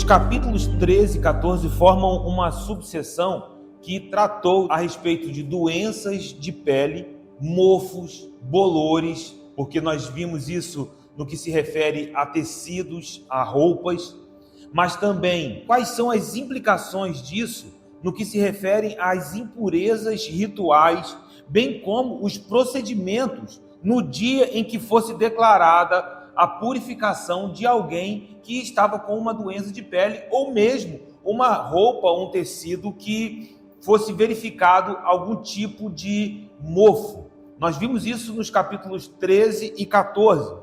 capítulos 13 e 14 formam uma subseção que tratou a respeito de doenças de pele, mofos, bolores, porque nós vimos isso no que se refere a tecidos, a roupas, mas também quais são as implicações disso no que se refere às impurezas rituais, bem como os procedimentos no dia em que fosse declarada a purificação de alguém que estava com uma doença de pele, ou mesmo uma roupa, um tecido que fosse verificado algum tipo de mofo. Nós vimos isso nos capítulos 13 e 14.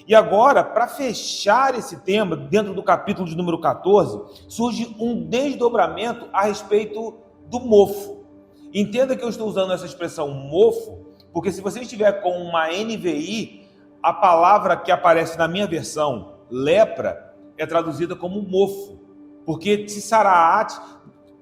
E agora, para fechar esse tema, dentro do capítulo de número 14, surge um desdobramento a respeito do mofo. Entenda que eu estou usando essa expressão mofo, porque se você estiver com uma NVI, a palavra que aparece na minha versão, lepra, é traduzida como mofo. Porque tsaraat,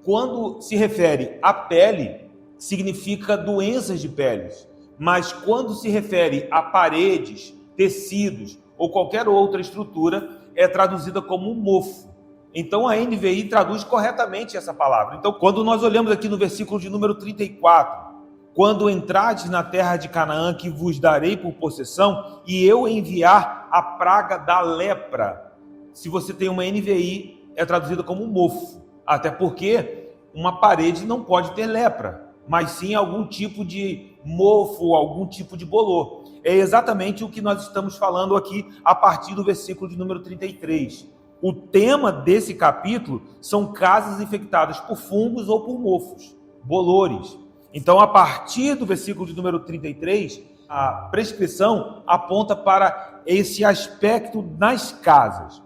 quando se refere à pele, significa doenças de peles. Mas quando se refere a paredes, tecidos ou qualquer outra estrutura, é traduzida como mofo. Então a NVI traduz corretamente essa palavra. Então, quando nós olhamos aqui no versículo de número 34, quando entrardes na terra de Canaã, que vos darei por possessão, e eu enviar a praga da lepra. Se você tem uma NVI, é traduzida como mofo. Até porque uma parede não pode ter lepra, mas sim algum tipo de mofo, algum tipo de bolor. É exatamente o que nós estamos falando aqui a partir do versículo de número 33. O tema desse capítulo são casas infectadas por fungos ou por mofos, bolores. Então, a partir do versículo de número 33, a prescrição aponta para esse aspecto nas casas.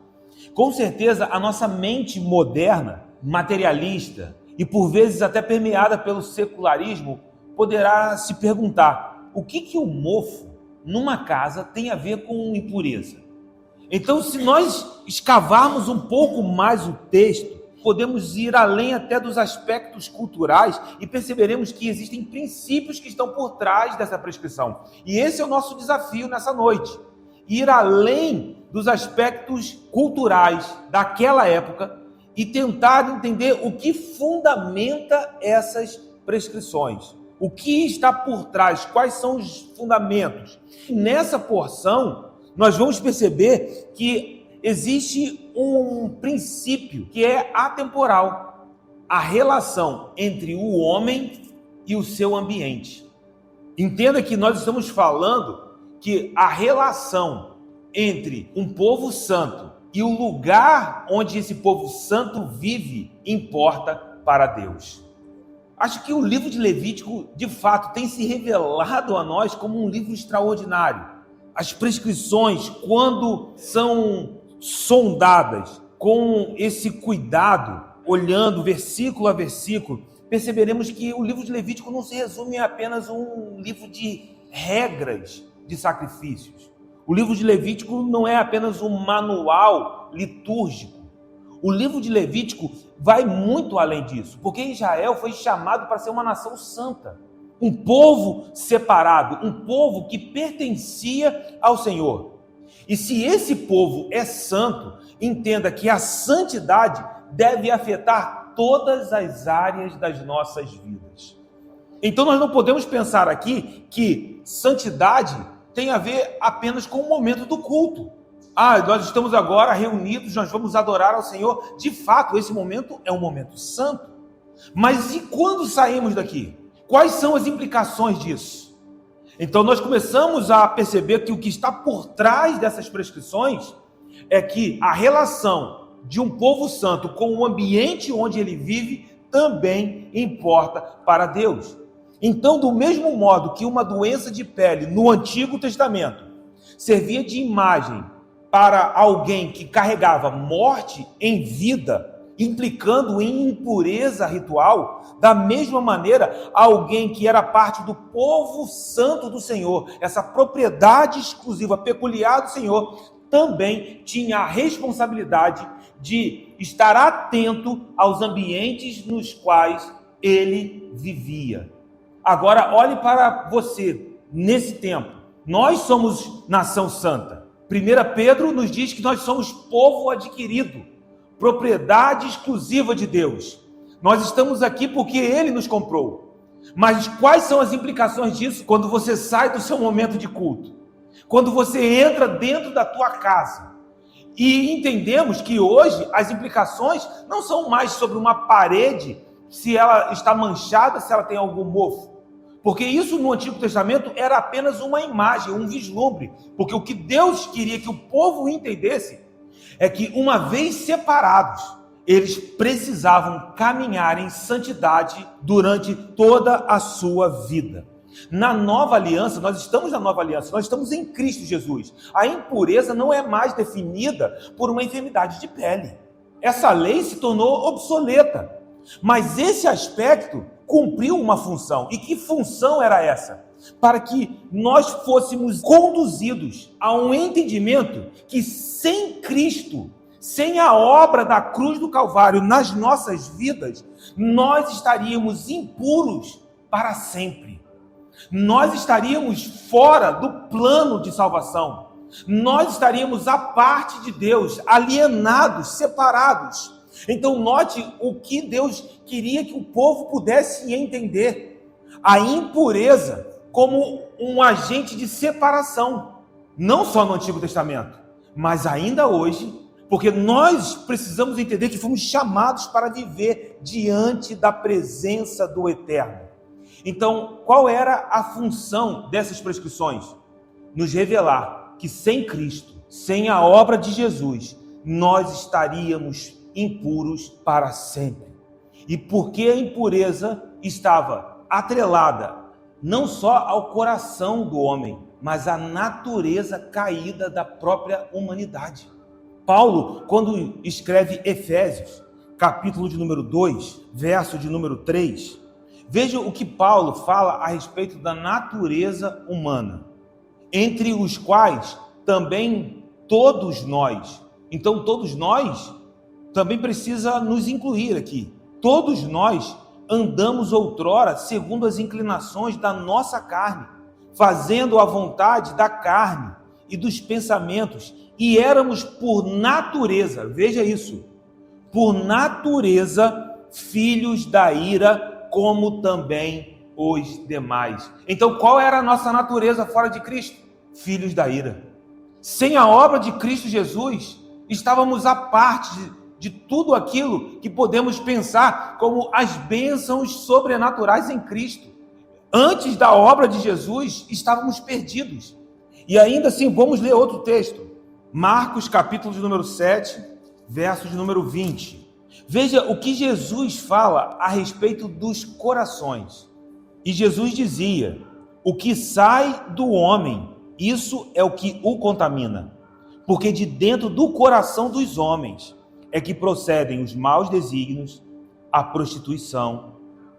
Com certeza, a nossa mente moderna, materialista e por vezes até permeada pelo secularismo, poderá se perguntar: o que o mofo numa casa tem a ver com impureza? Então, se nós escavarmos um pouco mais o texto, podemos ir além até dos aspectos culturais e perceberemos que existem princípios que estão por trás dessa prescrição. E esse é o nosso desafio nessa noite. Ir além dos aspectos culturais daquela época e tentar entender o que fundamenta essas prescrições. O que está por trás, quais são os fundamentos. Nessa porção, nós vamos perceber que existe um princípio que é atemporal, a relação entre o homem e o seu ambiente. Entenda que nós estamos falando que a relação entre um povo santo e o lugar onde esse povo santo vive importa para Deus. Acho que o livro de Levítico, de fato, tem se revelado a nós como um livro extraordinário. As prescrições, quando são sondadas com esse cuidado, olhando versículo a versículo, perceberemos que o livro de Levítico não se resume a apenas um livro de regras de sacrifícios. O livro de Levítico não é apenas um manual litúrgico. O livro de Levítico vai muito além disso, porque Israel foi chamado para ser uma nação santa, um povo separado, um povo que pertencia ao Senhor. E se esse povo é santo, entenda que a santidade deve afetar todas as áreas das nossas vidas. Então nós não podemos pensar aqui que santidade tem a ver apenas com o momento do culto. Nós estamos agora reunidos, nós vamos adorar ao Senhor. De fato, esse momento é um momento santo. Mas e quando saímos daqui? Quais são as implicações disso? Então nós começamos a perceber que o que está por trás dessas prescrições é que a relação de um povo santo com o ambiente onde ele vive também importa para Deus. Então, do mesmo modo que uma doença de pele no Antigo Testamento servia de imagem para alguém que carregava morte em vida, implicando em impureza ritual, da mesma maneira, alguém que era parte do povo santo do Senhor, essa propriedade exclusiva, peculiar do Senhor, também tinha a responsabilidade de estar atento aos ambientes nos quais ele vivia. Agora, olhe para você, nesse tempo. Nós somos nação santa. 1 Pedro nos diz que nós somos povo adquirido, propriedade exclusiva de Deus. Nós estamos aqui porque Ele nos comprou. Mas quais são as implicações disso quando você sai do seu momento de culto? Quando você entra dentro da tua casa? E entendemos que hoje as implicações não são mais sobre uma parede, se ela está manchada, se ela tem algum mofo. Porque isso no Antigo Testamento era apenas uma imagem, um vislumbre. Porque o que Deus queria que o povo entendesse é que, uma vez separados, eles precisavam caminhar em santidade durante toda a sua vida. Na nova aliança, nós estamos na nova aliança, nós estamos em Cristo Jesus. A impureza não é mais definida por uma enfermidade de pele. Essa lei se tornou obsoleta. Mas esse aspecto cumpriu uma função. E que função era essa? Para que nós fôssemos conduzidos a um entendimento que sem Cristo, sem a obra da cruz do Calvário nas nossas vidas, nós estaríamos impuros para sempre. Nós estaríamos fora do plano de salvação. Nós estaríamos à parte de Deus, alienados, separados. Então note o que Deus queria que o povo pudesse entender. A impureza como um agente de separação. Não só no Antigo Testamento, mas ainda hoje, porque nós precisamos entender que fomos chamados para viver diante da presença do Eterno. Então, qual era a função dessas prescrições? Nos revelar que sem Cristo, sem a obra de Jesus, nós estaríamos impuros para sempre. E porque a impureza estava atrelada não só ao coração do homem, mas à natureza caída da própria humanidade. Paulo, quando escreve Efésios, capítulo de número 2, verso de número 3, veja o que Paulo fala a respeito da natureza humana, entre os quais também todos nós. Então, todos nós também precisa nos incluir aqui. Todos nós andamos outrora segundo as inclinações da nossa carne, fazendo a vontade da carne e dos pensamentos, e éramos por natureza, veja isso, por natureza filhos da ira, como também os demais. Então, qual era a nossa natureza fora de Cristo? Filhos da ira. Sem a obra de Cristo Jesus, estávamos à parte de tudo aquilo que podemos pensar como as bênçãos sobrenaturais em Cristo. Antes da obra de Jesus, estávamos perdidos. E ainda assim, vamos ler outro texto. Marcos, capítulo de número 7, verso de número 20. Veja o que Jesus fala a respeito dos corações. E Jesus dizia: o que sai do homem, isso é o que o contamina. Porque de dentro do coração dos homens é que procedem os maus desígnios, a prostituição,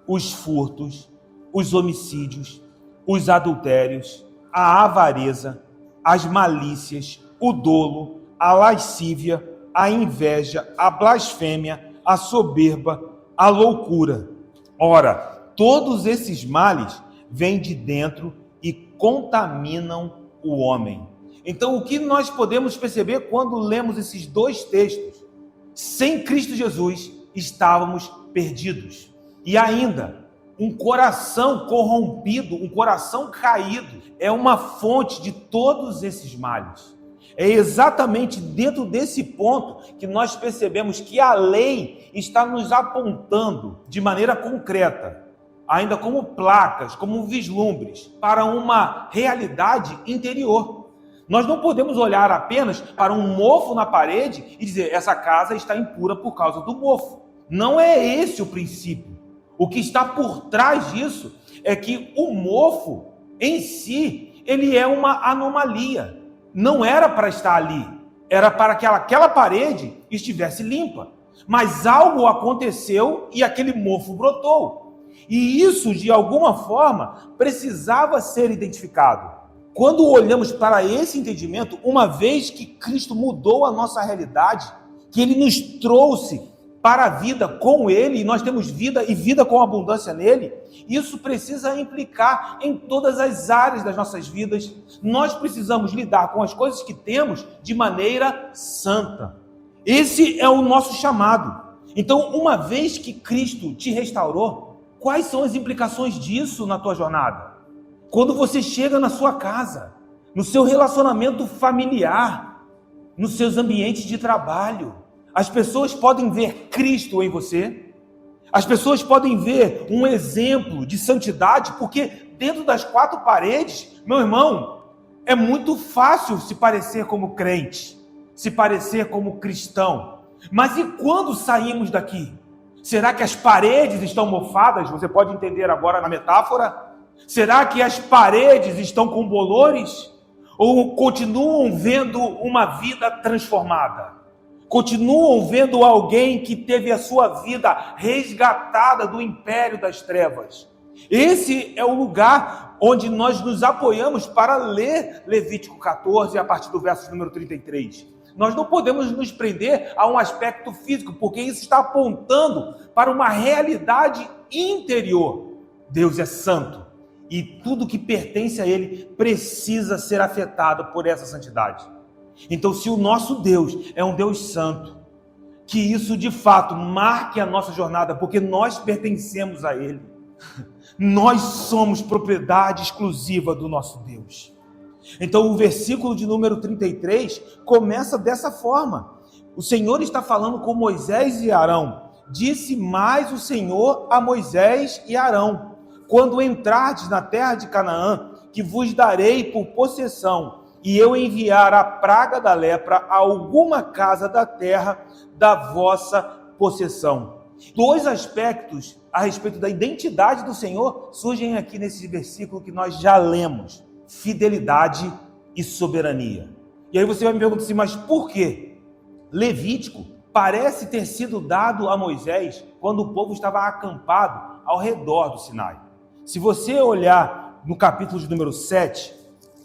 os furtos, os homicídios, os adultérios, a avareza, as malícias, o dolo, a lascívia, a inveja, a blasfêmia, a soberba, a loucura. Ora, todos esses males vêm de dentro e contaminam o homem. Então, o que nós podemos perceber quando lemos esses dois textos? Sem Cristo Jesus, estávamos perdidos. E ainda, um coração corrompido, um coração caído, é uma fonte de todos esses males. É exatamente dentro desse ponto que nós percebemos que a lei está nos apontando de maneira concreta, ainda como placas, como vislumbres, para uma realidade interior. Nós não podemos olhar apenas para um mofo na parede e dizer: essa casa está impura por causa do mofo. Não é esse o princípio. O que está por trás disso é que o mofo em si, ele é uma anomalia. Não era para estar ali, era para que aquela parede estivesse limpa. Mas algo aconteceu e aquele mofo brotou. E isso, de alguma forma, precisava ser identificado. Quando olhamos para esse entendimento, uma vez que Cristo mudou a nossa realidade, que Ele nos trouxe para a vida com Ele, e nós temos vida e vida com abundância nele, isso precisa implicar em todas as áreas das nossas vidas. Nós precisamos lidar com as coisas que temos de maneira santa. Esse é o nosso chamado. Então, uma vez que Cristo te restaurou, quais são as implicações disso na tua jornada? Quando você chega na sua casa, no seu relacionamento familiar, nos seus ambientes de trabalho, as pessoas podem ver Cristo em você. As pessoas podem ver um exemplo de santidade, porque dentro das quatro paredes, meu irmão, é muito fácil se parecer como crente, se parecer como cristão. Mas e quando saímos daqui? Será que as paredes estão mofadas? Você pode entender agora na metáfora? Será que as paredes estão com bolores? Ou continuam vendo uma vida transformada? Continuam vendo alguém que teve a sua vida resgatada do império das trevas? Esse é o lugar onde nós nos apoiamos para ler Levítico 14, a partir do verso número 33. Nós não podemos nos prender a um aspecto físico, porque isso está apontando para uma realidade interior. Deus é santo e tudo que pertence a Ele precisa ser afetado por essa santidade. Então, se o nosso Deus é um Deus santo, que isso de fato marque a nossa jornada, porque nós pertencemos a Ele. Nós somos propriedade exclusiva do nosso Deus. Então, o versículo de número 33 começa dessa forma. O Senhor está falando com Moisés e Arão. Disse mais o Senhor a Moisés e Arão: quando entrardes na terra de Canaã, que vos darei por possessão, e eu enviar a praga da lepra a alguma casa da terra da vossa possessão. Dois aspectos a respeito da identidade do Senhor surgem aqui nesse versículo que nós já lemos: fidelidade e soberania. E aí você vai me perguntar assim, mas por quê? Levítico parece ter sido dado a Moisés quando o povo estava acampado ao redor do Sinai. Se você olhar no capítulo de número 7,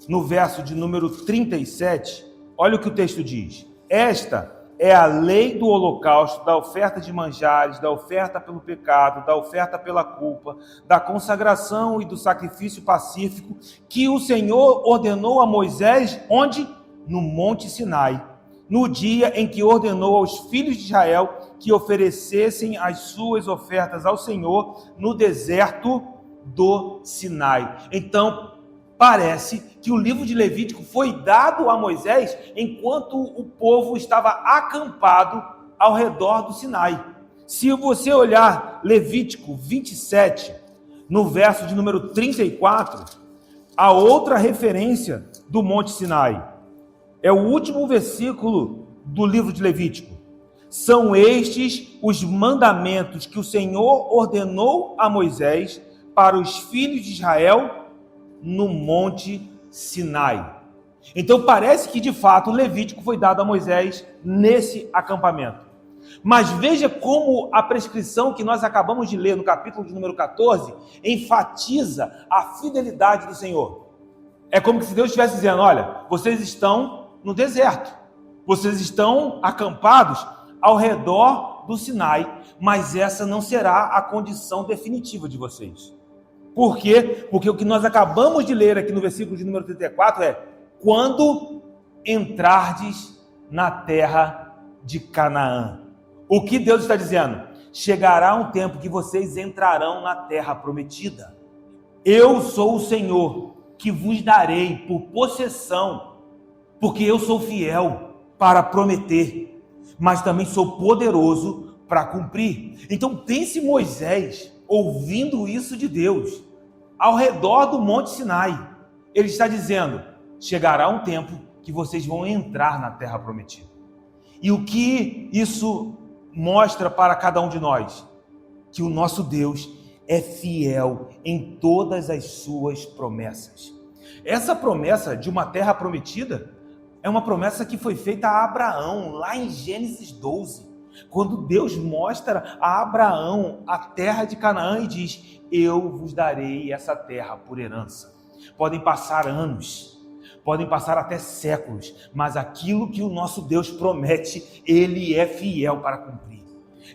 no verso de número 37, olha o que o texto diz: esta é a lei do holocausto, da oferta de manjares, da oferta pelo pecado, da oferta pela culpa, da consagração e do sacrifício pacífico, que o Senhor ordenou a Moisés, onde? No Monte Sinai, no dia em que ordenou aos filhos de Israel que oferecessem as suas ofertas ao Senhor no deserto do Sinai. Então, parece que o livro de Levítico foi dado a Moisés enquanto o povo estava acampado ao redor do Sinai. Se você olhar Levítico 27, no verso de número 34, há outra referência do Monte Sinai. É o último versículo do livro de Levítico. São estes os mandamentos que o Senhor ordenou a Moisés para os filhos de Israel no Monte Sinai. Então parece que de fato o Levítico foi dado a Moisés nesse acampamento. Mas veja como a prescrição que nós acabamos de ler no capítulo de número 14 enfatiza a fidelidade do Senhor. É como se Deus estivesse dizendo: olha, vocês estão no deserto, vocês estão acampados ao redor do Sinai, mas essa não será a condição definitiva de vocês. Por quê? Porque o que nós acabamos de ler aqui no versículo de número 34 é: quando entrardes na terra de Canaã. O que Deus está dizendo? Chegará um tempo que vocês entrarão na terra prometida. Eu sou o Senhor que vos darei por possessão, porque eu sou fiel para prometer, mas também sou poderoso para cumprir. Então pense Moisés ouvindo isso de Deus, ao redor do Monte Sinai. Ele está dizendo: chegará um tempo que vocês vão entrar na terra prometida. E o que isso mostra para cada um de nós? Que o nosso Deus é fiel em todas as suas promessas. Essa promessa de uma terra prometida é uma promessa que foi feita a Abraão, lá em Gênesis 12. Quando Deus mostra a Abraão a terra de Canaã e diz: eu vos darei essa terra por herança. Podem passar anos, podem passar até séculos, mas aquilo que o nosso Deus promete, Ele é fiel para cumprir.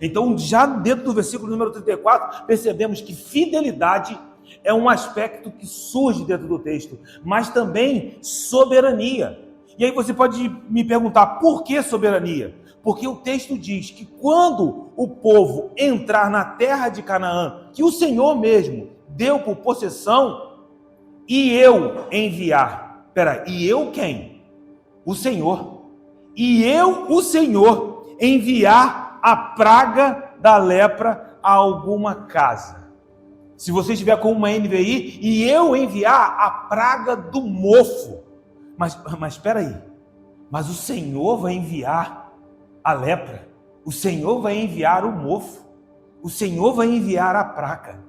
Então, já dentro do versículo número 34, percebemos que fidelidade é um aspecto que surge dentro do texto, mas também soberania. E aí você pode me perguntar: por que soberania? Porque o texto diz que quando o povo entrar na terra de Canaã, que o Senhor mesmo deu por possessão, e eu enviar. E eu quem? O Senhor. E eu, o Senhor, enviar a praga da lepra a alguma casa. Se você estiver com uma NVI, e eu enviar a praga do mofo. Mas espera aí. Mas o Senhor vai enviar a lepra. O Senhor vai enviar o mofo. O Senhor vai enviar a praga.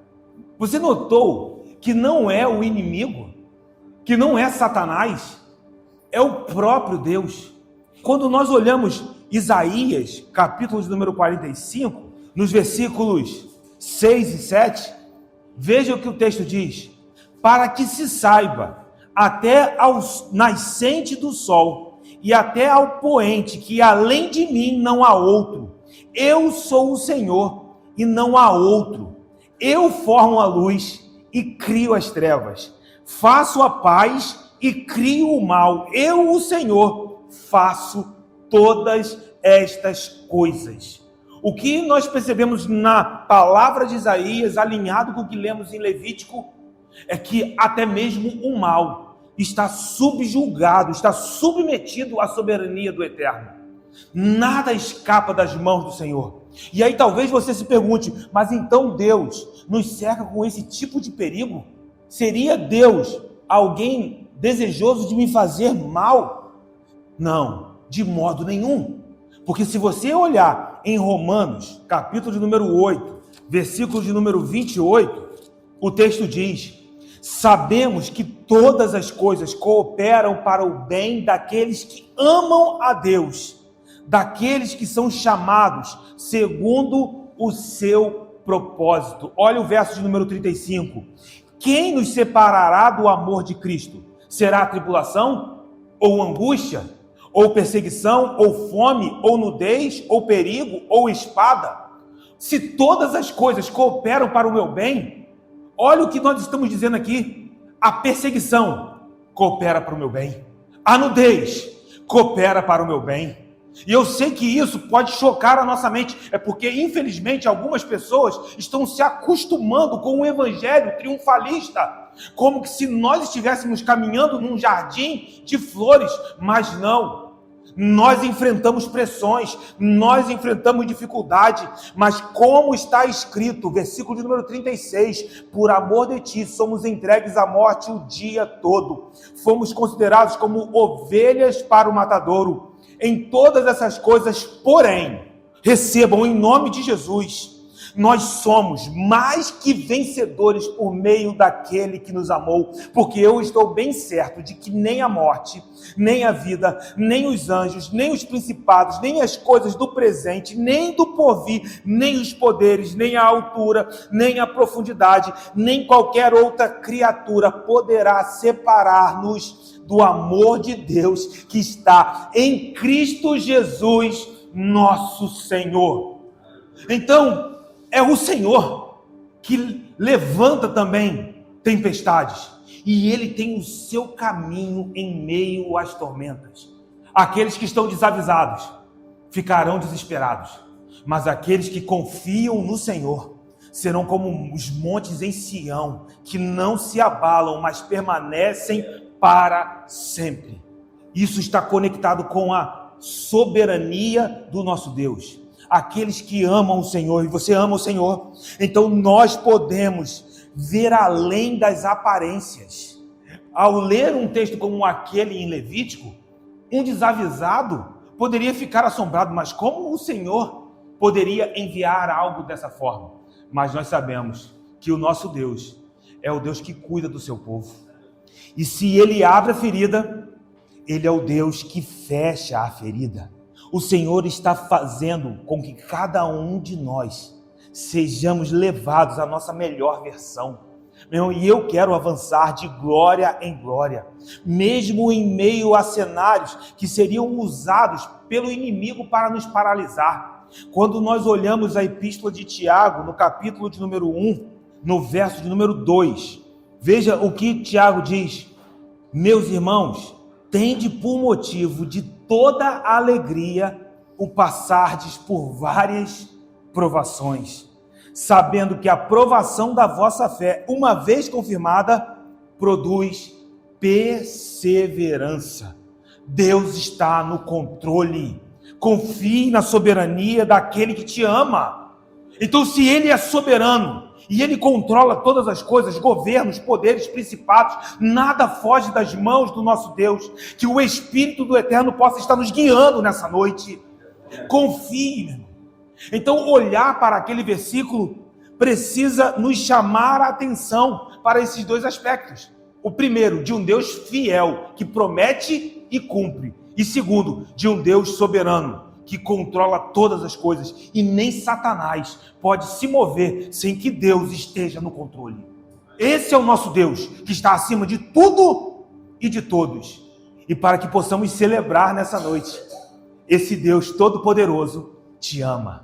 Você notou que não é o inimigo, que não é Satanás, é o próprio Deus. Quando nós olhamos Isaías, capítulo de número 45, nos versículos 6 e 7, veja o que o texto diz: para que se saiba, até ao nascente do sol, e até ao poente, que além de mim não há outro. Eu sou o Senhor, e não há outro. Eu formo a luz e crio as trevas. Faço a paz e crio o mal. Eu, o Senhor, faço todas estas coisas. O que nós percebemos na palavra de Isaías, alinhado com o que lemos em Levítico, é que até mesmo o mal está subjugado, está submetido à soberania do Eterno. Nada escapa das mãos do Senhor. E aí talvez você se pergunte, mas então Deus nos cerca com esse tipo de perigo? Seria Deus alguém desejoso de me fazer mal? Não, de modo nenhum. Porque se você olhar em Romanos, capítulo de número 8, versículo de número 28, o texto diz: sabemos que todas as coisas cooperam para o bem daqueles que amam a Deus, daqueles que são chamados segundo o seu propósito. Olha o verso de número 35. Quem nos separará do amor de Cristo? Será a tribulação? Ou angústia? Ou perseguição? Ou fome? Ou nudez? Ou perigo? Ou espada? Se todas as coisas cooperam para o meu bem, olha o que nós estamos dizendo aqui: a perseguição coopera para o meu bem, a nudez coopera para o meu bem. E eu sei que isso pode chocar a nossa mente, é porque infelizmente algumas pessoas estão se acostumando com o evangelho triunfalista, como que se nós estivéssemos caminhando num jardim de flores, mas não. Nós enfrentamos pressões, nós enfrentamos dificuldade, mas como está escrito, versículo de número 36, por amor de ti somos entregues à morte o dia todo, fomos considerados como ovelhas para o matadouro. Em todas essas coisas, porém, recebam em nome de Jesus, nós somos mais que vencedores por meio daquele que nos amou, porque eu estou bem certo de que nem a morte, nem a vida, nem os anjos, nem os principados, nem as coisas do presente, nem do porvir, nem os poderes, nem a altura, nem a profundidade, nem qualquer outra criatura poderá separar-nos do amor de Deus que está em Cristo Jesus, nosso Senhor. Então, é o Senhor que levanta também tempestades, e Ele tem o seu caminho em meio às tormentas. Aqueles que estão desavisados ficarão desesperados, mas aqueles que confiam no Senhor serão como os montes em Sião, que não se abalam, mas permanecem para sempre. Isso está conectado com a soberania do nosso Deus. Aqueles que amam o Senhor, e você ama o Senhor, então nós podemos ver além das aparências. Ao ler um texto como aquele em Levítico, um desavisado poderia ficar assombrado, mas como o Senhor poderia enviar algo dessa forma? Mas nós sabemos que o nosso Deus é o Deus que cuida do seu povo. E se Ele abre a ferida, Ele é o Deus que fecha a ferida. O Senhor está fazendo com que cada um de nós sejamos levados à nossa melhor versão. E eu quero avançar de glória em glória, mesmo em meio a cenários que seriam usados pelo inimigo para nos paralisar. Quando nós olhamos a epístola de Tiago, no capítulo de número 1, no verso de número 2, veja o que Tiago diz: meus irmãos, tende por motivo de toda alegria o passardes por várias provações, sabendo que a provação da vossa fé, uma vez confirmada, produz perseverança. Deus está no controle. Confie na soberania daquele que te ama. Então, se Ele é soberano e Ele controla todas as coisas, governos, poderes, principados, nada foge das mãos do nosso Deus. Que o Espírito do Eterno possa estar nos guiando nessa noite. Confie, meu irmão. Então, olhar para aquele versículo precisa nos chamar a atenção para esses dois aspectos. O primeiro, de um Deus fiel, que promete e cumpre. E segundo, de um Deus soberano, que controla todas as coisas. E nem Satanás pode se mover sem que Deus esteja no controle. Esse é o nosso Deus, que está acima de tudo e de todos. E para que possamos celebrar nessa noite, esse Deus todo-poderoso te ama.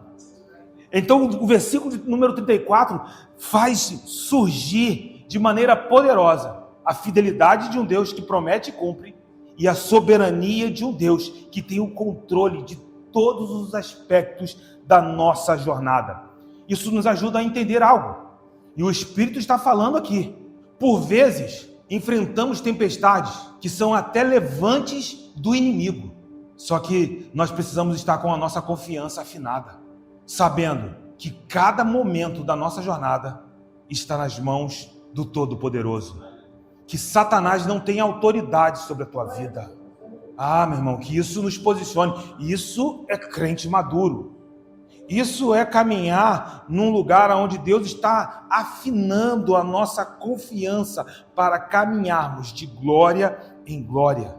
Então, o versículo número 34 faz surgir de maneira poderosa a fidelidade de um Deus que promete e cumpre e a soberania de um Deus que tem o controle de todos os aspectos da nossa jornada. Isso nos ajuda a entender algo. E o Espírito está falando aqui. Por vezes, enfrentamos tempestades que são até levantes do inimigo. Só que nós precisamos estar com a nossa confiança afinada, sabendo que cada momento da nossa jornada está nas mãos do Todo-Poderoso. Que Satanás não tem autoridade sobre a tua vida. Ah, meu irmão, que isso nos posicione. Isso é crente maduro. Isso é caminhar num lugar onde Deus está afinando a nossa confiança para caminharmos de glória em glória.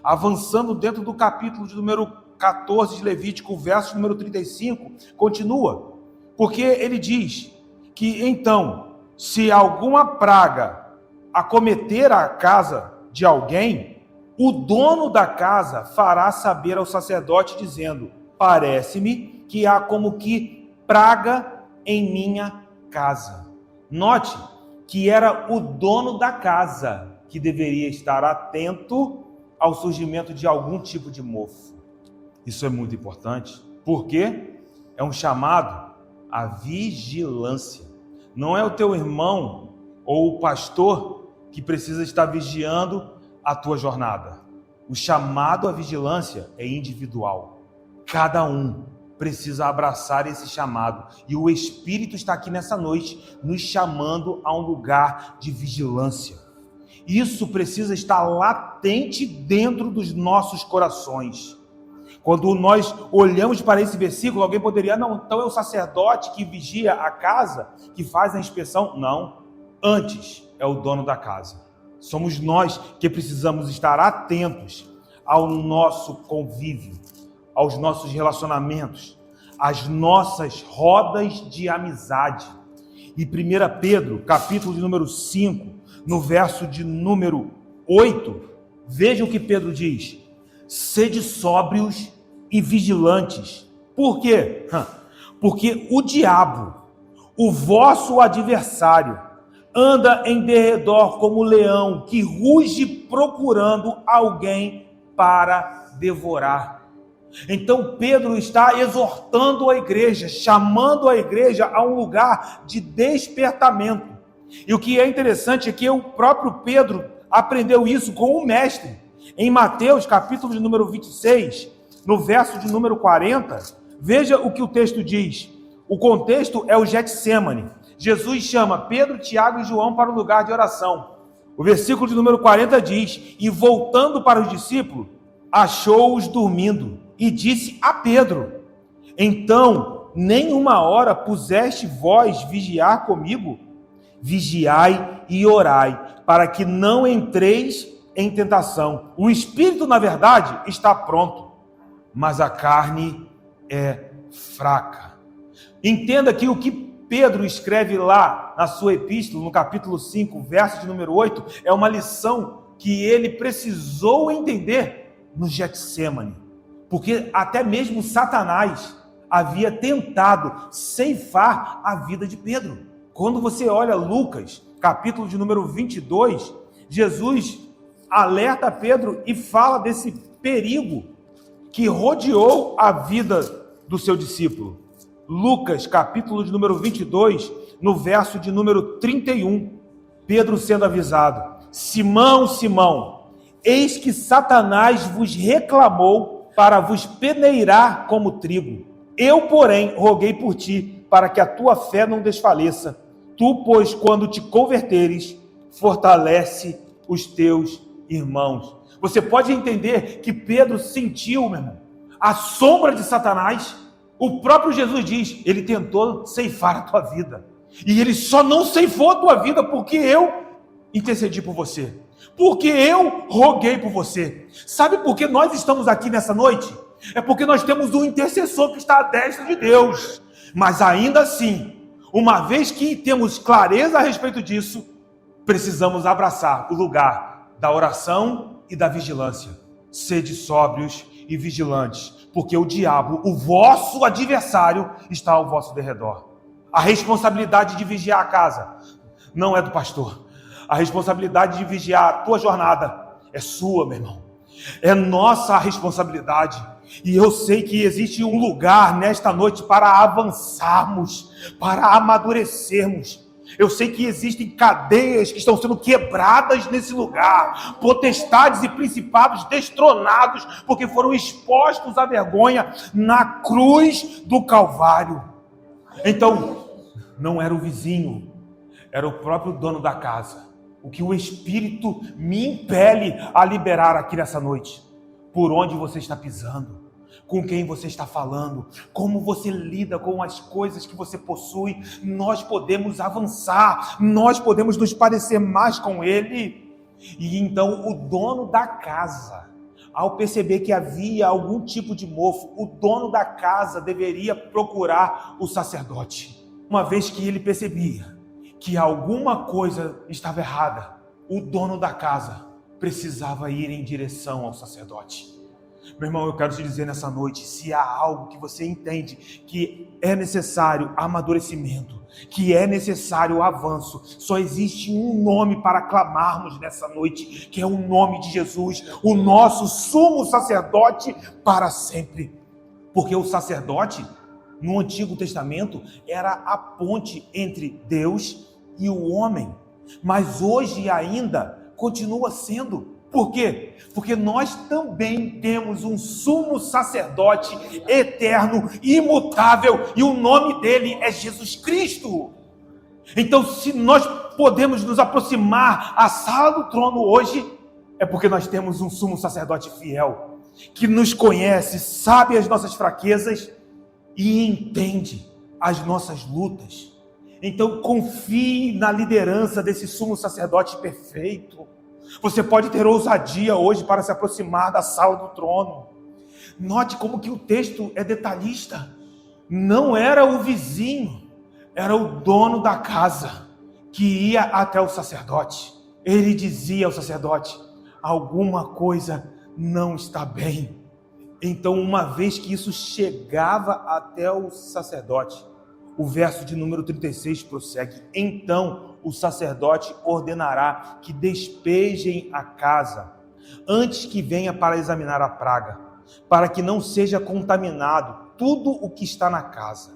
Avançando dentro do capítulo de número 14 de Levítico, verso número 35, continua. Porque ele diz que então, se alguma praga acometer a casa de alguém, o dono da casa fará saber ao sacerdote, dizendo: parece-me que há como que praga em minha casa. Note que era o dono da casa que deveria estar atento ao surgimento de algum tipo de mofo. Isso é muito importante, porque é um chamado à vigilância. Não é o teu irmão ou o pastor que precisa estar vigiando a tua jornada. O chamado à vigilância é individual. Cada um precisa abraçar esse chamado. E o Espírito está aqui nessa noite nos chamando a um lugar de vigilância. Isso precisa estar latente dentro dos nossos corações. Quando nós olhamos para esse versículo, alguém poderia, não, então é o sacerdote que vigia a casa, que faz a inspeção. Não, antes é o dono da casa. Somos nós que precisamos estar atentos ao nosso convívio, aos nossos relacionamentos, às nossas rodas de amizade. E 1 Pedro, capítulo de número 5, no verso de número 8, veja o que Pedro diz: sede sóbrios e vigilantes. Por quê? Porque o diabo, o vosso adversário, anda em derredor como leão que ruge procurando alguém para devorar. Então Pedro está exortando a igreja, chamando a igreja a um lugar de despertamento. E o que é interessante é que o próprio Pedro aprendeu isso com o mestre. Em Mateus, capítulo de número 26, no verso de número 40, veja o que o texto diz. O contexto é o Getsêmani. Jesus chama Pedro, Tiago e João para o lugar de oração. O versículo de número 40 diz: e voltando para os discípulos, achou-os dormindo, e disse a Pedro: então, nem uma hora puseste vós vigiar comigo? Vigiai e orai, para que não entreis em tentação. O espírito, na verdade, está pronto, mas a carne é fraca. Entenda que o que Pedro escreve lá na sua epístola, no capítulo 5, verso de número 8, é uma lição que ele precisou entender no Getsêmani, porque até mesmo Satanás havia tentado ceifar a vida de Pedro. Quando você olha Lucas, capítulo de número 22, Jesus alerta Pedro e fala desse perigo que rodeou a vida do seu discípulo. Lucas, capítulo de número 22, no verso de número 31, Pedro sendo avisado: Simão, Simão, eis que Satanás vos reclamou para vos peneirar como trigo. Eu, porém, roguei por ti, para que a tua fé não desfaleça. Tu, pois, quando te converteres, fortalece os teus irmãos. Você pode entender que Pedro sentiu, meu irmão, a sombra de Satanás. O próprio Jesus diz: ele tentou ceifar a tua vida, e ele só não ceifou a tua vida porque eu intercedi por você, porque eu roguei por você. Sabe por que nós estamos aqui nessa noite? É porque nós temos um intercessor que está à destra de Deus. Mas ainda assim, uma vez que temos clareza a respeito disso, precisamos abraçar o lugar da oração e da vigilância. Sede sóbrios e vigilantes, porque o diabo, o vosso adversário, está ao vosso derredor. A responsabilidade de vigiar a casa não é do pastor. A responsabilidade de vigiar a tua jornada é sua, meu irmão. É nossa responsabilidade. E eu sei que existe um lugar nesta noite para avançarmos, para amadurecermos. Eu sei que existem cadeias que estão sendo quebradas nesse lugar, potestades e principados destronados, porque foram expostos à vergonha na cruz do Calvário. Então, não era o vizinho, era o próprio dono da casa. O que o Espírito me impele a liberar aqui nessa noite: por onde você está pisando, com quem você está falando, como você lida com as coisas que você possui. Nós podemos avançar, nós podemos nos parecer mais com Ele. E então o dono da casa, ao perceber que havia algum tipo de mofo, o dono da casa deveria procurar o sacerdote. Uma vez que ele percebia que alguma coisa estava errada, o dono da casa precisava ir em direção ao sacerdote. Meu irmão, eu quero te dizer nessa noite: se há algo que você entende que é necessário amadurecimento, que é necessário avanço, só existe um nome para clamarmos nessa noite, que é o nome de Jesus, o nosso sumo sacerdote para sempre. Porque o sacerdote, no Antigo Testamento, era a ponte entre Deus e o homem, mas hoje ainda continua sendo. Por quê? Porque nós também temos um sumo sacerdote eterno, imutável, e o nome dele é Jesus Cristo. Então, se nós podemos nos aproximar à sala do trono hoje, é porque nós temos um sumo sacerdote fiel, que nos conhece, sabe as nossas fraquezas e entende as nossas lutas. Então, confie na liderança desse sumo sacerdote perfeito. Você pode ter ousadia hoje para se aproximar da sala do trono. Note como que o texto é detalhista. Não era o vizinho, era o dono da casa que ia até o sacerdote. Ele dizia ao sacerdote: alguma coisa não está bem. Então, uma vez que isso chegava até o sacerdote, o verso de número 36 prossegue: então o sacerdote ordenará que despejem a casa, antes que venha para examinar a praga, para que não seja contaminado tudo o que está na casa.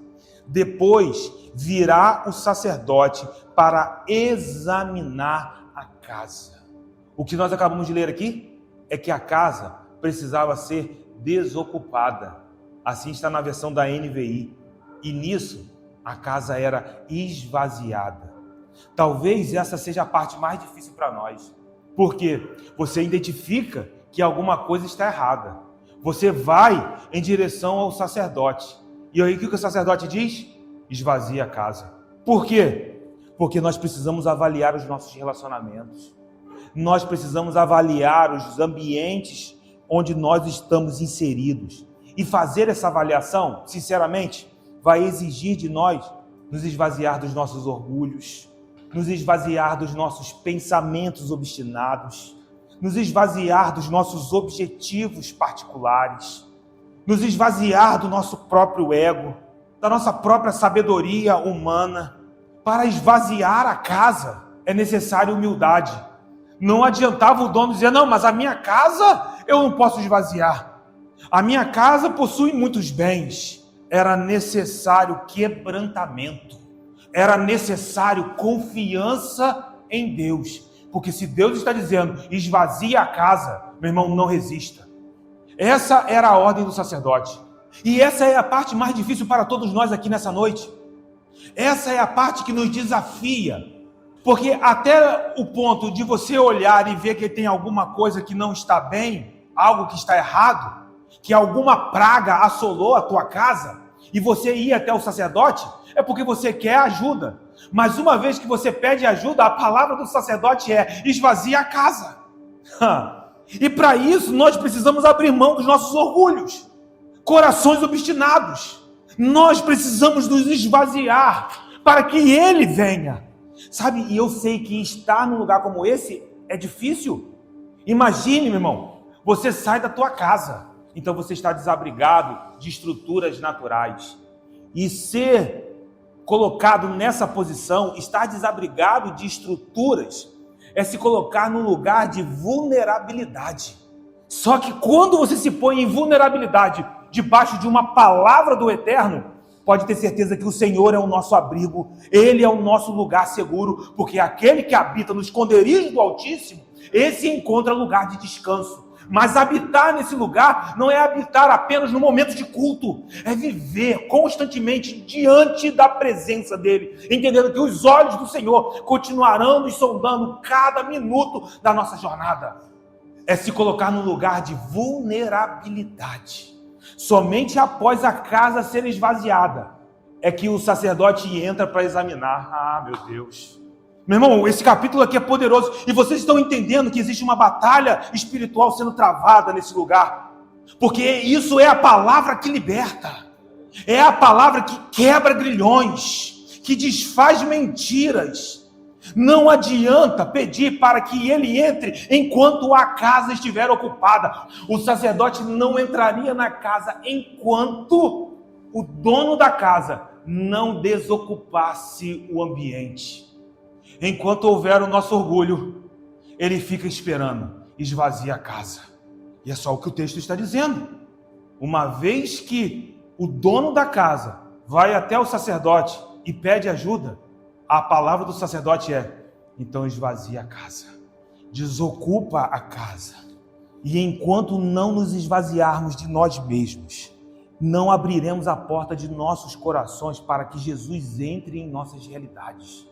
Depois virá o sacerdote para examinar a casa. O que nós acabamos de ler aqui é que a casa precisava ser desocupada. Assim está na versão da NVI. E nisso, a casa era esvaziada. Talvez essa seja a parte mais difícil para nós, porque você identifica que alguma coisa está errada. Você vai em direção ao sacerdote. E aí o que o sacerdote diz? Esvazia a casa. Por quê? Porque nós precisamos avaliar os nossos relacionamentos. Nós precisamos avaliar os ambientes onde nós estamos inseridos. E fazer essa avaliação, sinceramente, vai exigir de nós nos esvaziar dos nossos orgulhos, nos esvaziar dos nossos pensamentos obstinados, nos esvaziar dos nossos objetivos particulares, nos esvaziar do nosso próprio ego, da nossa própria sabedoria humana. Para esvaziar a casa é necessária humildade. Não adiantava o dono dizer: não, mas a minha casa eu não posso esvaziar. A minha casa possui muitos bens. Era necessário quebrantamento. Era necessário confiança em Deus. Porque se Deus está dizendo, esvazie a casa, meu irmão, não resista. Essa era a ordem do sacerdote. E essa é a parte mais difícil para todos nós aqui nessa noite. Essa é a parte que nos desafia. Porque até o ponto de você olhar e ver que tem alguma coisa que não está bem, algo que está errado, que alguma praga assolou a tua casa, e você ir até o sacerdote, é porque você quer ajuda. Mas uma vez que você pede ajuda, a palavra do sacerdote é: esvazia a casa. E para isso nós precisamos abrir mão dos nossos orgulhos, corações obstinados. Nós precisamos nos esvaziar para que Ele venha. Sabe, e eu sei que estar num lugar como esse é difícil. Imagine, meu irmão, você sai da tua casa, então você está desabrigado de estruturas naturais. E ser colocado nessa posição, estar desabrigado de estruturas, é se colocar num lugar de vulnerabilidade. Só que quando você se põe em vulnerabilidade debaixo de uma palavra do Eterno, pode ter certeza que o Senhor é o nosso abrigo, Ele é o nosso lugar seguro, porque aquele que habita no esconderijo do Altíssimo, esse encontra lugar de descanso. Mas habitar nesse lugar não é habitar apenas no momento de culto, é viver constantemente diante da presença dEle, entendendo que os olhos do Senhor continuarão nos sondando cada minuto da nossa jornada. É se colocar num lugar de vulnerabilidade. Somente após a casa ser esvaziada é que o sacerdote entra para examinar. Ah, meu Deus! Meu irmão, esse capítulo aqui é poderoso. E vocês estão entendendo que existe uma batalha espiritual sendo travada nesse lugar. Porque isso é a palavra que liberta. É a palavra que quebra grilhões, que desfaz mentiras. Não adianta pedir para que ele entre enquanto a casa estiver ocupada. O sacerdote não entraria na casa enquanto o dono da casa não desocupasse o ambiente. Enquanto houver o nosso orgulho, ele fica esperando, esvazia a casa. E é só o que o texto está dizendo. Uma vez que o dono da casa vai até o sacerdote e pede ajuda, a palavra do sacerdote é: então esvazia a casa, desocupa a casa. E enquanto não nos esvaziarmos de nós mesmos, não abriremos a porta de nossos corações para que Jesus entre em nossas realidades.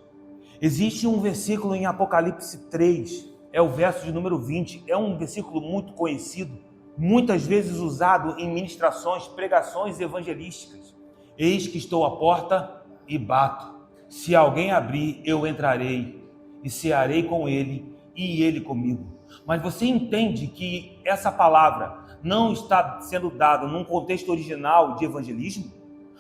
Existe um versículo em Apocalipse 3, é o verso de número 20, é um versículo muito conhecido, muitas vezes usado em ministrações, pregações evangelísticas. Eis que estou à porta e bato. Se alguém abrir, eu entrarei e cearei com ele e ele comigo. Mas você entende que essa palavra não está sendo dada num contexto original de evangelismo?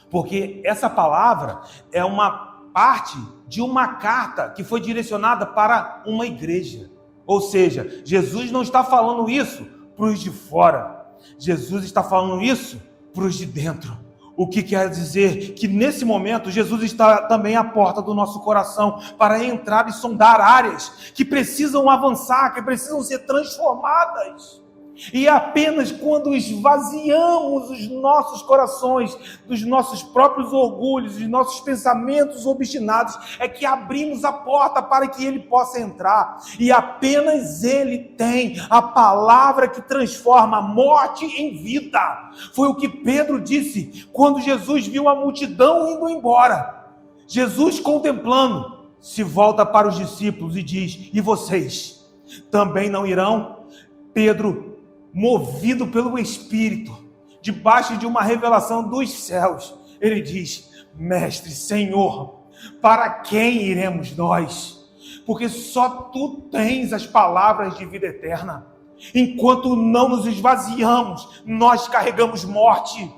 Porque essa palavra é uma parte de uma carta que foi direcionada para uma igreja. Ou seja, Jesus não está falando isso para os de fora. Jesus está falando isso para os de dentro. O que quer dizer que nesse momento Jesus está também à porta do nosso coração para entrar e sondar áreas que precisam avançar, que precisam ser transformadas. E apenas quando esvaziamos os nossos corações dos nossos próprios orgulhos, dos nossos pensamentos obstinados, é que abrimos a porta para que Ele possa entrar. E apenas Ele tem a palavra que transforma a morte em vida. Foi o que Pedro disse quando Jesus viu a multidão indo embora. Jesus, contemplando, se volta para os discípulos e diz: e vocês também não irão? Pedro, movido pelo Espírito, debaixo de uma revelação dos céus, ele diz: Mestre, Senhor, para quem iremos nós? Porque só Tu tens as palavras de vida eterna. Enquanto não nos esvaziamos, nós carregamos morte.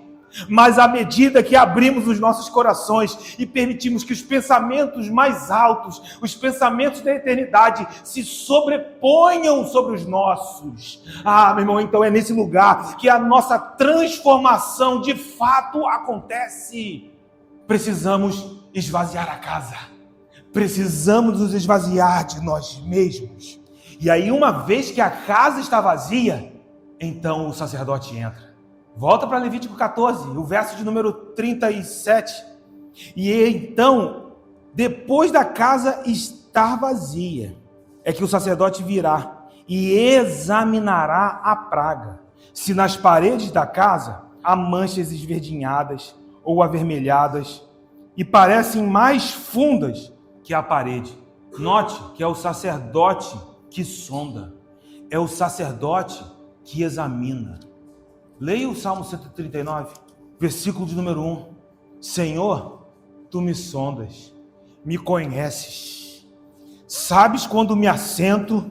Mas à medida que abrimos os nossos corações e permitimos que os pensamentos mais altos, os pensamentos da eternidade, se sobreponham sobre os nossos, meu irmão, então é nesse lugar que a nossa transformação de fato acontece. Precisamos esvaziar a casa, precisamos nos esvaziar de nós mesmos. E aí, uma vez que a casa está vazia, então o sacerdote entra. Volta para Levítico 14, o verso de número 37. E então, depois da casa estar vazia, é que o sacerdote virá e examinará a praga. Se nas paredes da casa há manchas esverdinhadas ou avermelhadas e parecem mais fundas que a parede. Note que é o sacerdote que sonda, é o sacerdote que examina. Leia o Salmo 139, versículo de número 1. Senhor, tu me sondas, me conheces, sabes quando me assento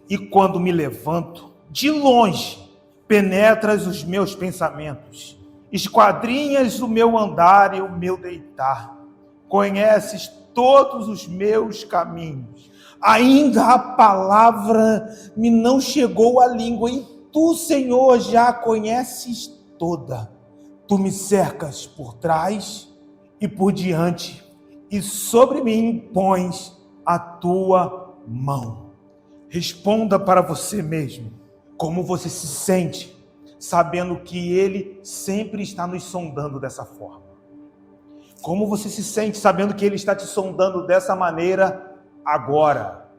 e quando me levanto. De longe penetras os meus pensamentos, esquadrinhas o meu andar e o meu deitar. Conheces todos os meus caminhos. Ainda a palavra me não chegou à língua, e tu, Senhor, já a conheces toda. Tu me cercas por trás e por diante, e sobre mim pões a tua mão. Responda para você mesmo, como você se sente, sabendo que Ele sempre está nos sondando dessa forma. Como você se sente sabendo que Ele está te sondando dessa maneira agora?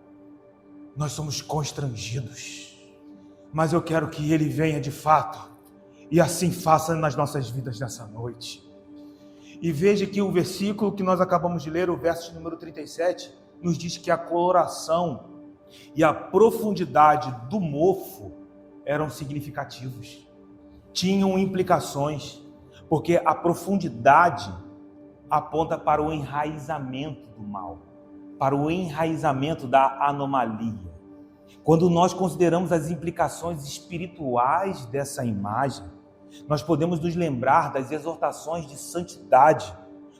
Nós somos constrangidos, mas eu quero que Ele venha de fato e assim faça nas nossas vidas nessa noite. E veja que o versículo que nós acabamos de ler, o verso de número 37, nos diz que a coloração e a profundidade do mofo eram significativos, tinham implicações, porque a profundidade aponta para o enraizamento do mal, para o enraizamento da anomalia. Quando nós consideramos as implicações espirituais dessa imagem, nós podemos nos lembrar das exortações de santidade,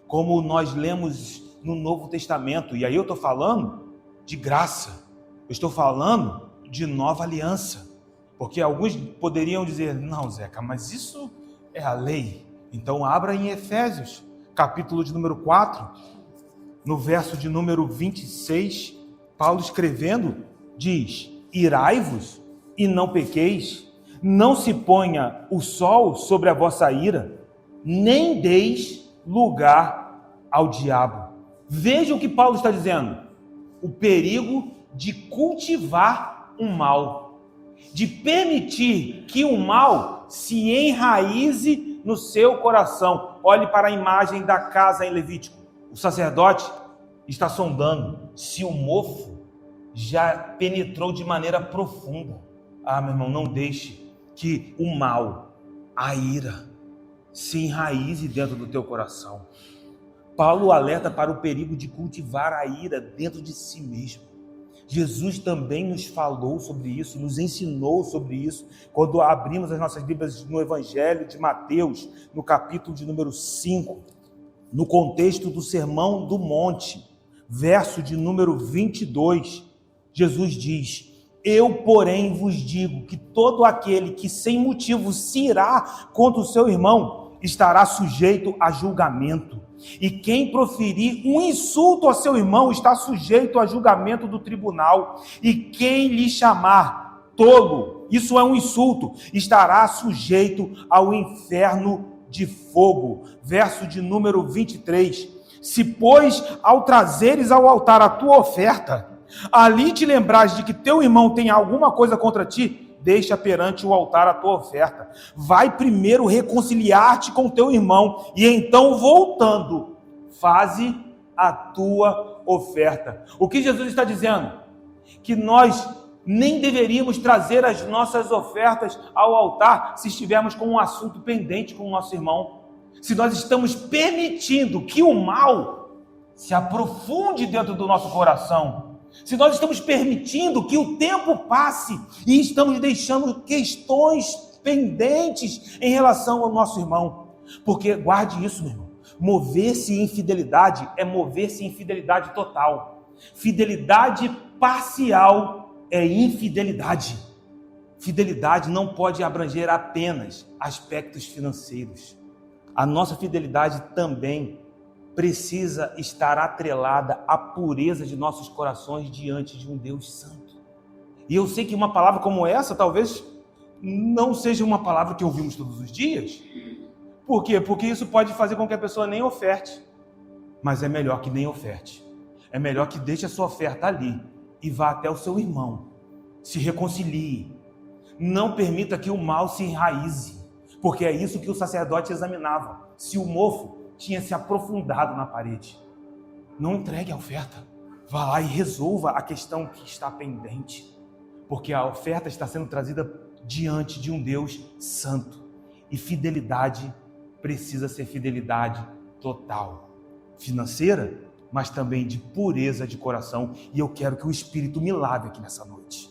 como nós lemos no Novo Testamento. E aí eu estou falando de graça, eu estou falando de nova aliança, porque alguns poderiam dizer, não, Zeca, mas isso é a lei. Então abra em Efésios, capítulo de número 4, no verso de número 26, Paulo escrevendo, diz, irai-vos e não pequeis, não se ponha o sol sobre a vossa ira, nem deis lugar ao diabo. Veja o que Paulo está dizendo, o perigo de cultivar um mal, de permitir que o mal se enraize no seu coração. Olhe para a imagem da casa em Levítico. O sacerdote está sondando se o mofo já penetrou de maneira profunda. Ah, meu irmão, não deixe que o mal, a ira, se enraize dentro do teu coração. Paulo alerta para o perigo de cultivar a ira dentro de si mesmo. Jesus também nos falou sobre isso, nos ensinou sobre isso, quando abrimos as nossas Bíblias no Evangelho de Mateus, no capítulo de número 5, no contexto do Sermão do Monte, verso de número 22, Jesus diz, eu, porém, vos digo que todo aquele que sem motivo se irá contra o seu irmão, estará sujeito a julgamento. E quem proferir um insulto a seu irmão está sujeito a julgamento do tribunal. E quem lhe chamar tolo, isso é um insulto, estará sujeito ao inferno de fogo. Verso de número 23. Se, pois, ao trazeres ao altar a tua oferta, ali te lembrares de que teu irmão tem alguma coisa contra ti, deixa perante o altar a tua oferta. Vai primeiro reconciliar-te com teu irmão, e então, voltando, faze a tua oferta. O que Jesus está dizendo? Que nós nem deveríamos trazer as nossas ofertas ao altar se estivermos com um assunto pendente com o nosso irmão. Se nós estamos permitindo que o mal se aprofunde dentro do nosso coração, se nós estamos permitindo que o tempo passe e estamos deixando questões pendentes em relação ao nosso irmão. Porque, guarde isso, meu irmão, mover-se em fidelidade é mover-se em fidelidade total. Fidelidade parcial é infidelidade. Fidelidade não pode abranger apenas aspectos financeiros. A nossa fidelidade também precisa estar atrelada à pureza de nossos corações diante de um Deus santo. E eu sei que uma palavra como essa talvez não seja uma palavra que ouvimos todos os dias. Por quê? Porque isso pode fazer com que a pessoa nem oferte. Mas é melhor que nem oferte. É melhor que deixe a sua oferta ali e vá até o seu irmão. Se reconcilie. Não permita que o mal se enraize. Porque é isso que o sacerdote examinava. Se o mofo tinha se aprofundado na parede. Não entregue a oferta. Vá lá e resolva a questão que está pendente. Porque a oferta está sendo trazida diante de um Deus santo. E fidelidade precisa ser fidelidade total. Financeira, mas também de pureza de coração. E eu quero que o Espírito me lave aqui nessa noite.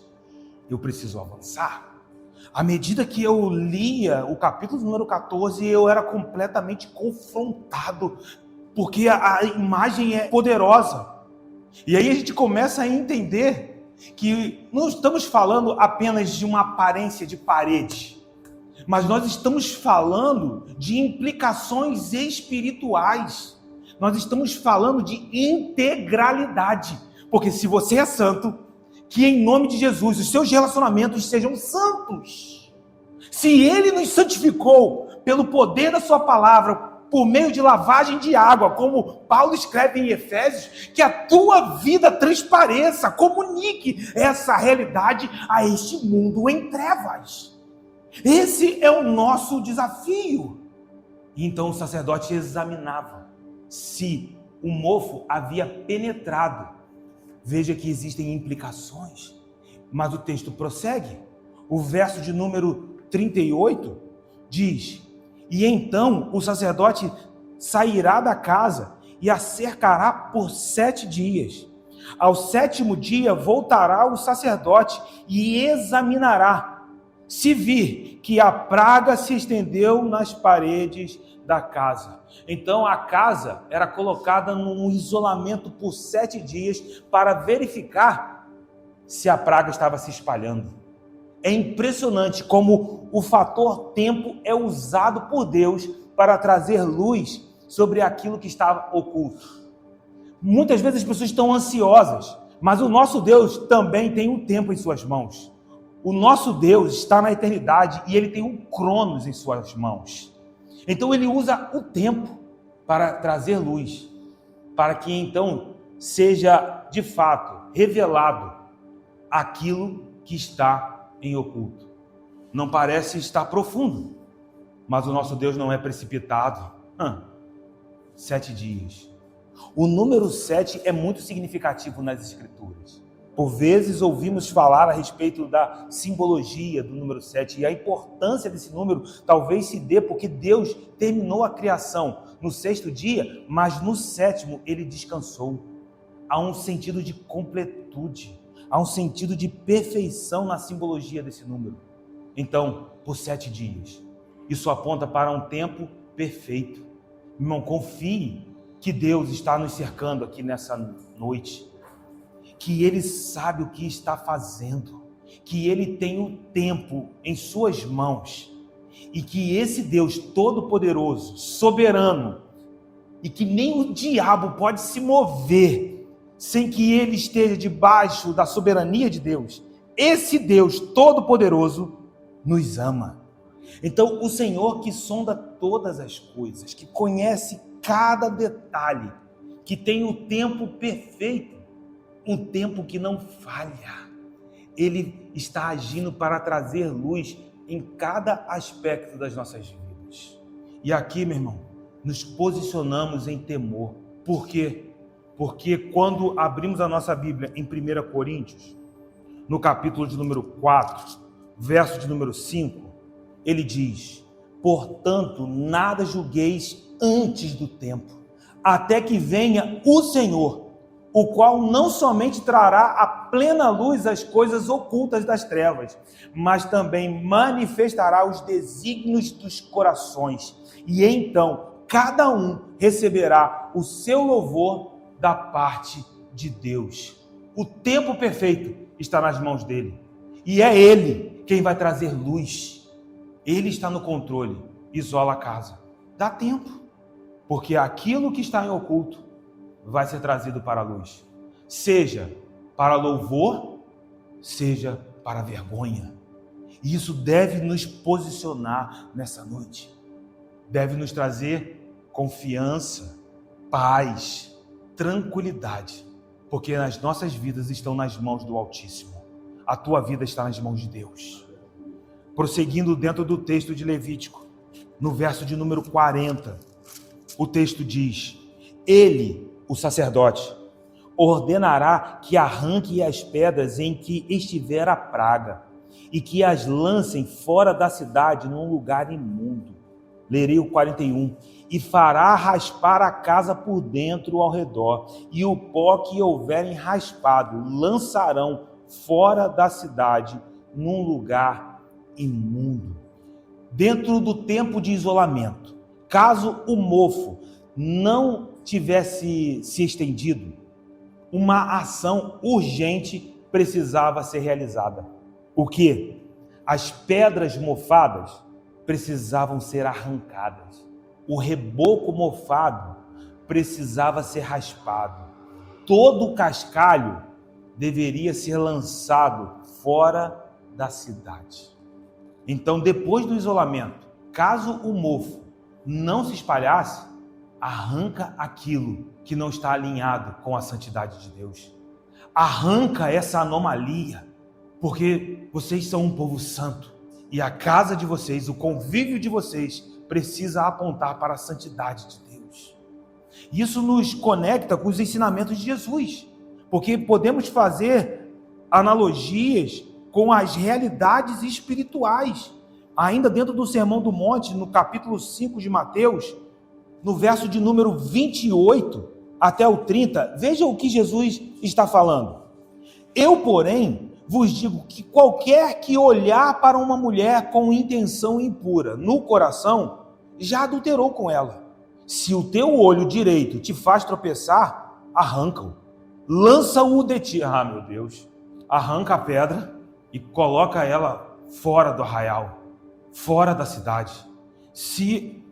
Eu preciso avançar. À medida que eu lia o capítulo número 14, eu era completamente confrontado, porque a imagem é poderosa. E aí a gente começa a entender que não estamos falando apenas de uma aparência de parede, mas nós estamos falando de implicações espirituais. Nós estamos falando de integralidade, porque se você é santo, que em nome de Jesus os seus relacionamentos sejam santos. Se Ele nos santificou pelo poder da sua palavra, por meio de lavagem de água, como Paulo escreve em Efésios, que a tua vida transpareça, comunique essa realidade a este mundo em trevas. Esse é o nosso desafio. E então o sacerdote examinava se o mofo havia penetrado. Veja que existem implicações, mas o texto prossegue. O verso de número 38 diz: e então o sacerdote sairá da casa e a cercará por 7 dias. Ao 7º dia voltará o sacerdote e examinará, se vir que a praga se estendeu nas paredes da casa. Então a casa era colocada num isolamento por 7 dias para verificar se a praga estava se espalhando. É impressionante como o fator tempo é usado por Deus para trazer luz sobre aquilo que estava oculto. Muitas vezes as pessoas estão ansiosas, mas o nosso Deus também tem um tempo em suas mãos. O nosso Deus está na eternidade e Ele tem um cronos em suas mãos. Então Ele usa o tempo para trazer luz, para que então seja de fato revelado aquilo que está em oculto. Não parece estar profundo, mas o nosso Deus não é precipitado. 7 dias. O número 7 é muito significativo nas Escrituras. Por vezes ouvimos falar a respeito da simbologia do número 7 e a importância desse número talvez se dê porque Deus terminou a criação no 6º dia, mas no 7º Ele descansou. Há um sentido de completude, há um sentido de perfeição na simbologia desse número. Então, por 7 dias, isso aponta para um tempo perfeito. Irmão, confie que Deus está nos cercando aqui nessa noite, que Ele sabe o que está fazendo, que Ele tem o tempo em suas mãos e que esse Deus todo-poderoso, soberano, e que nem o diabo pode se mover sem que Ele esteja debaixo da soberania de Deus, esse Deus todo-poderoso nos ama. Então o Senhor que sonda todas as coisas, que conhece cada detalhe, que tem o tempo perfeito, um tempo que não falha, Ele está agindo para trazer luz em cada aspecto das nossas vidas. E aqui, meu irmão, nos posicionamos em temor. Por quê? Porque quando abrimos a nossa Bíblia em 1 Coríntios, no capítulo de número 4, verso de número 5, ele diz: portanto, nada julgueis antes do tempo, até que venha o Senhor, o qual não somente trará à plena luz as coisas ocultas das trevas, mas também manifestará os desígnios dos corações. E então, cada um receberá o seu louvor da parte de Deus. O tempo perfeito está nas mãos dele. E é ele quem vai trazer luz. Ele está no controle. Isola a casa. Dá tempo. Porque aquilo que está em oculto vai ser trazido para a luz, seja para louvor, seja para vergonha. E isso deve nos posicionar nessa noite. Deve nos trazer confiança, paz, tranquilidade, porque as nossas vidas estão nas mãos do Altíssimo. A tua vida está nas mãos de Deus. Prosseguindo dentro do texto de Levítico, no verso de número 40, o texto diz: ele, o sacerdote, ordenará que arranque as pedras em que estiver a praga e que as lancem fora da cidade num lugar imundo. Lerei o 41. E fará raspar a casa por dentro ao redor, e o pó que houverem raspado lançarão fora da cidade num lugar imundo. Dentro do tempo de isolamento, caso o mofo não tivesse se estendido, uma ação urgente precisava ser realizada. O quê? As pedras mofadas precisavam ser arrancadas. O reboco mofado precisava ser raspado. Todo o cascalho deveria ser lançado fora da cidade. Então, depois do isolamento, caso o mofo não se espalhasse, arranca aquilo que não está alinhado com a santidade de Deus. Arranca essa anomalia, porque vocês são um povo santo e a casa de vocês, o convívio de vocês precisa apontar para a santidade de Deus. Isso nos conecta com os ensinamentos de Jesus, porque podemos fazer analogias com as realidades espirituais. Ainda dentro do Sermão do Monte, no capítulo 5 de Mateus, no verso de número 28 até o 30, veja o que Jesus está falando. Eu, porém, vos digo que qualquer que olhar para uma mulher com intenção impura no coração, já adulterou com ela. Se o teu olho direito te faz tropeçar, arranca-o, lança-o de ti. Ah, meu Deus, arranca a pedra e coloca ela fora do arraial, fora da cidade. Se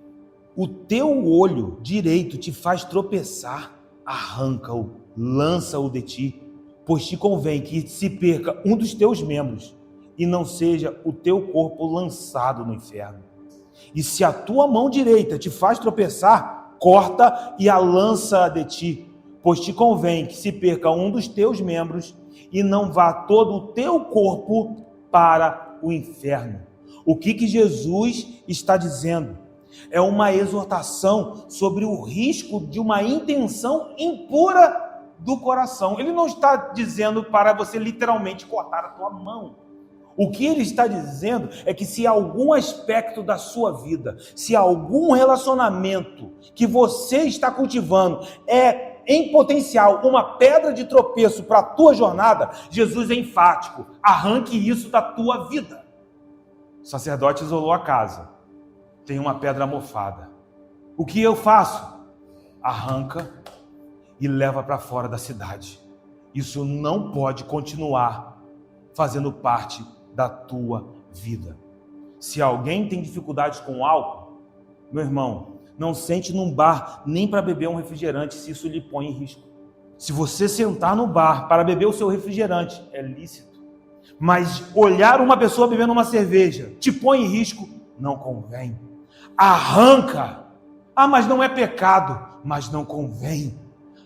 o teu olho direito te faz tropeçar, arranca-o, lança-o de ti, pois te convém que se perca um dos teus membros e não seja o teu corpo lançado no inferno. E se a tua mão direita te faz tropeçar, corta e a lança de ti, pois te convém que se perca um dos teus membros e não vá todo o teu corpo para o inferno. O que Jesus está dizendo? É uma exortação sobre o risco de uma intenção impura do coração. Ele não está dizendo para você literalmente cortar a tua mão. O que ele está dizendo é que se algum aspecto da sua vida, se algum relacionamento que você está cultivando é em potencial uma pedra de tropeço para a tua jornada, Jesus é enfático: arranque isso da tua vida. O sacerdote isolou a casa, tem uma pedra mofada. O que eu faço? Arranca e leva para fora da cidade. Isso não pode continuar fazendo parte da tua vida. Se alguém tem dificuldades com álcool, meu irmão, não sente num bar nem para beber um refrigerante se isso lhe põe em risco. Se você sentar no bar para beber o seu refrigerante, é lícito. Mas olhar uma pessoa bebendo uma cerveja te põe em risco, não convém. Arranca. Ah, mas não é pecado, mas não convém.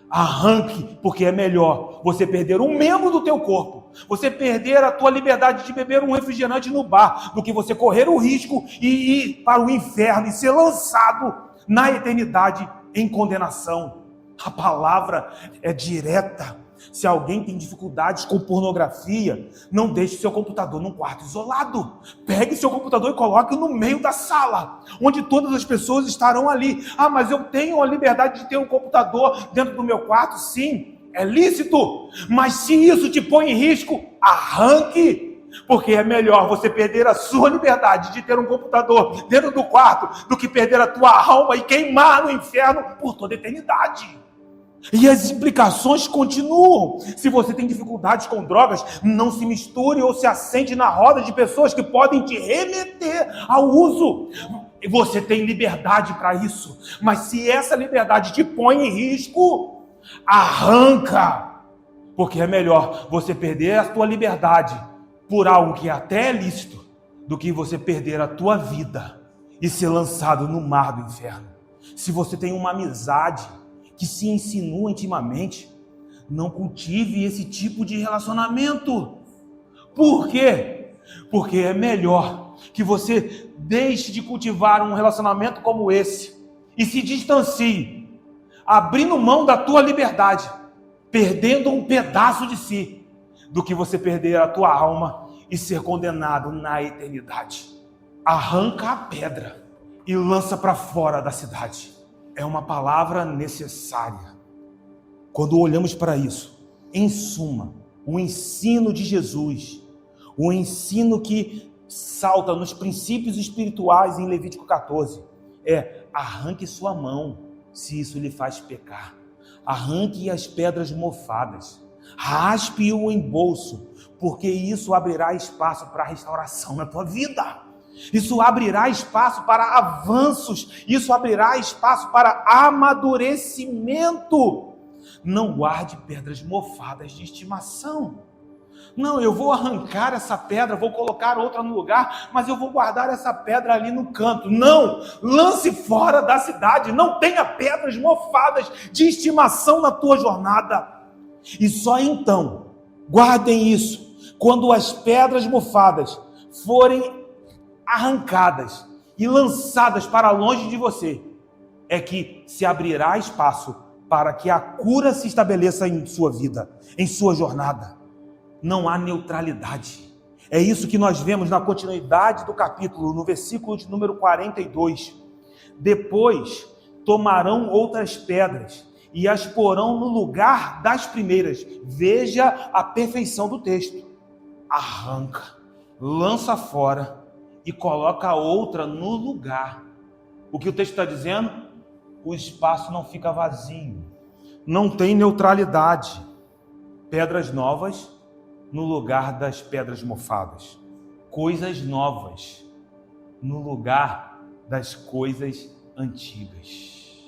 Arranque, porque é melhor você perder um membro do teu corpo, você perder a tua liberdade de beber um refrigerante no bar, do que você correr o risco e ir para o inferno e ser lançado na eternidade em condenação. A palavra é direta. Se alguém tem dificuldades com pornografia, não deixe seu computador num quarto isolado. Pegue seu computador e coloque no meio da sala, onde todas as pessoas estarão ali. Ah, mas eu tenho a liberdade de ter um computador dentro do meu quarto? Sim, é lícito. Mas se isso te põe em risco, arranque. Porque é melhor você perder a sua liberdade de ter um computador dentro do quarto do que perder a tua alma e queimar no inferno por toda a eternidade. E as implicações continuam. Se você tem dificuldades com drogas, não se misture ou se assente na roda de pessoas que podem te remeter ao uso. Você tem liberdade para isso. Mas se essa liberdade te põe em risco, arranca. Porque é melhor você perder a sua liberdade por algo que até é lícito, do que você perder a tua vida e ser lançado no mar do inferno. Se você tem uma amizade que se insinua intimamente, não cultive esse tipo de relacionamento. Por quê? Porque é melhor que você deixe de cultivar um relacionamento como esse e se distancie, abrindo mão da tua liberdade, perdendo um pedaço de si, do que você perder a tua alma e ser condenado na eternidade. Arranca a pedra e lança para fora da cidade. É uma palavra necessária. Quando olhamos para isso, em suma, o ensino de Jesus, o ensino que salta nos princípios espirituais em Levítico 14, é: arranque sua mão, se isso lhe faz pecar. Arranque as pedras mofadas, raspe o embolso, porque isso abrirá espaço para a restauração na tua vida. Isso abrirá espaço para avanços, isso abrirá espaço para amadurecimento. Não guarde pedras mofadas de estimação. Não, eu vou arrancar essa pedra, vou colocar outra no lugar, mas eu vou guardar essa pedra ali no canto. Não, lance fora da cidade. Não tenha pedras mofadas de estimação na tua jornada. E só então, guardem isso, quando as pedras mofadas forem arrancadas e lançadas para longe de você, é que se abrirá espaço para que a cura se estabeleça em sua vida, em sua jornada. Não há neutralidade. É isso que nós vemos na continuidade do capítulo, no versículo de número 42. Depois tomarão outras pedras e as porão no lugar das primeiras. Veja a perfeição do texto. Arranca, lança fora e coloca outra no lugar. O que o texto está dizendo? O espaço não fica vazio. Não tem neutralidade. Pedras novas no lugar das pedras mofadas. Coisas novas no lugar das coisas antigas.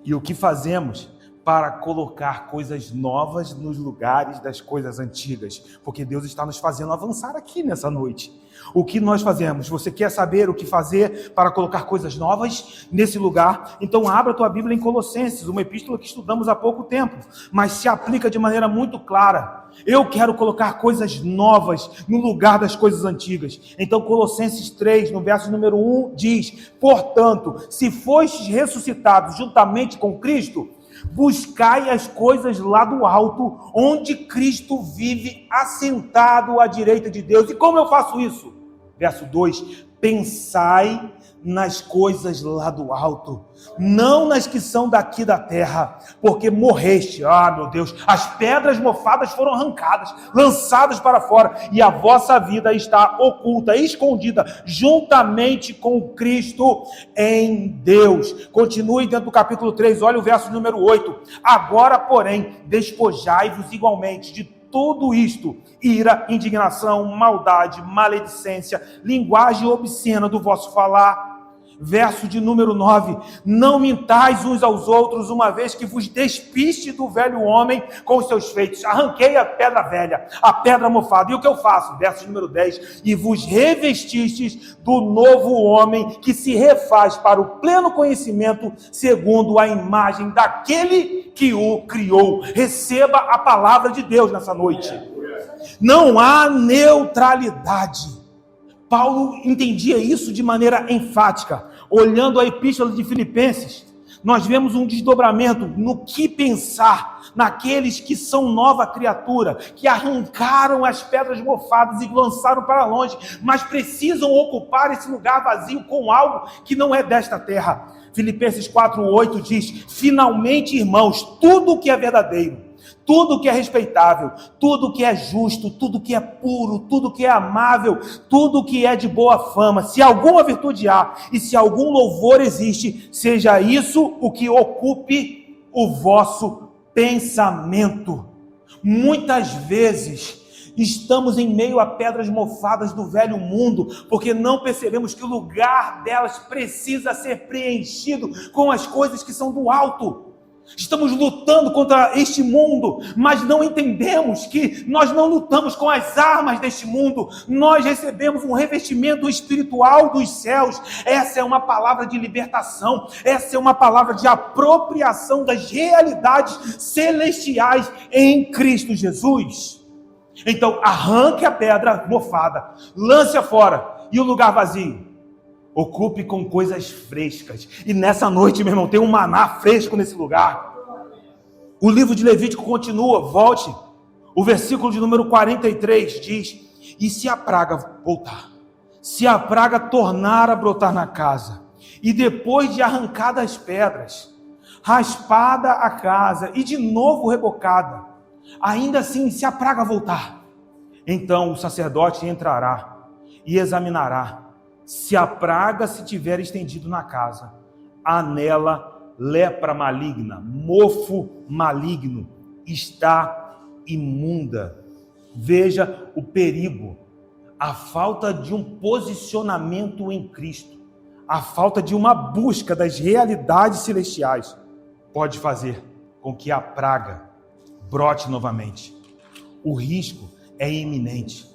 E o que fazemos para colocar coisas novas nos lugares das coisas antigas? Porque Deus está nos fazendo avançar aqui nessa noite. O que nós fazemos? Você quer saber o que fazer para colocar coisas novas nesse lugar? Então abra a tua Bíblia em Colossenses, uma epístola que estudamos há pouco tempo, mas se aplica de maneira muito clara. Eu quero colocar coisas novas no lugar das coisas antigas. Então Colossenses 3, no verso número 1, diz: portanto, se fostes ressuscitados juntamente com Cristo, buscai as coisas lá do alto, onde Cristo vive assentado à direita de Deus. E como eu faço isso? Verso 2, pensai nas coisas lá do alto, não nas que são daqui da terra, porque morreste. Meu Deus, as pedras mofadas foram arrancadas, lançadas para fora, e a vossa vida está oculta, escondida, juntamente com Cristo em Deus. Continue dentro do capítulo 3, olha o verso número 8. Agora, porém, despojai-vos igualmente de tudo isto: ira, indignação, maldade, maledicência, linguagem obscena do vosso falar. Verso de número 9, não mintais uns aos outros, uma vez que vos despiste do velho homem com os seus feitos. Arranquei a pedra velha, a pedra mofada. E o que eu faço? Verso de número 10, e vos revestistes do novo homem, que se refaz para o pleno conhecimento, segundo a imagem daquele que o criou. Receba a palavra de Deus nessa noite. Não há neutralidade. Paulo entendia isso de maneira enfática. Olhando a epístola de Filipenses, nós vemos um desdobramento no que pensar naqueles que são nova criatura, que arrancaram as pedras mofadas e lançaram para longe, mas precisam ocupar esse lugar vazio com algo que não é desta terra. Filipenses 4:8 diz: finalmente, irmãos, tudo o que é verdadeiro, tudo que é respeitável, tudo que é justo, tudo que é puro, tudo que é amável, tudo que é de boa fama, se alguma virtude há e se algum louvor existe, seja isso o que ocupe o vosso pensamento. Muitas vezes estamos em meio a pedras mofadas do velho mundo, porque não percebemos que o lugar delas precisa ser preenchido com as coisas que são do alto. Estamos lutando contra este mundo, mas não entendemos que nós não lutamos com as armas deste mundo. Nós recebemos um revestimento espiritual dos céus. Essa é uma palavra de libertação. Essa é uma palavra de apropriação das realidades celestiais em Cristo Jesus. Então, arranque a pedra mofada, lance-a fora e o lugar vazio ocupe com coisas frescas. E nessa noite, meu irmão, tem um maná fresco nesse lugar. O livro de Levítico continua, volte. O versículo de número 43 diz: e se a praga voltar, se a praga tornar a brotar na casa, e depois de arrancadas as pedras, raspada a casa e de novo rebocada, ainda assim, se a praga voltar, então o sacerdote entrará e examinará. Se a praga se tiver estendido na casa, há nela lepra maligna, mofo maligno, está imunda. Veja o perigo, a falta de um posicionamento em Cristo, a falta de uma busca das realidades celestiais pode fazer com que a praga brote novamente. O risco é iminente.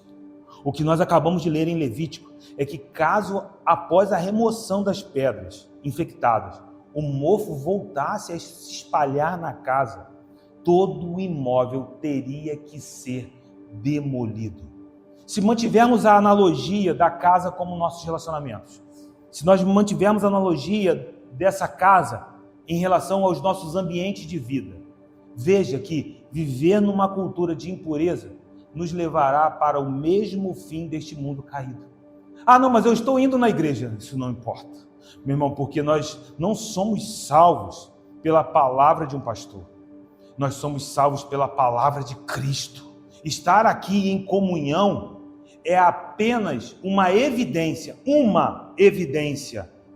O que nós acabamos de ler em Levítico é que caso após a remoção das pedras infectadas, o mofo voltasse a se espalhar na casa, todo o imóvel teria que ser demolido. Se mantivermos a analogia da casa como nossos relacionamentos, se nós mantivermos a analogia dessa casa em relação aos nossos ambientes de vida, veja que viver numa cultura de impureza nos levará para o mesmo fim deste mundo caído. Ah, não, mas eu estou indo na igreja. Isso não importa, meu irmão, porque nós não somos salvos pela palavra de um pastor. Nós somos salvos pela palavra de Cristo. Estar aqui em comunhão é apenas uma evidência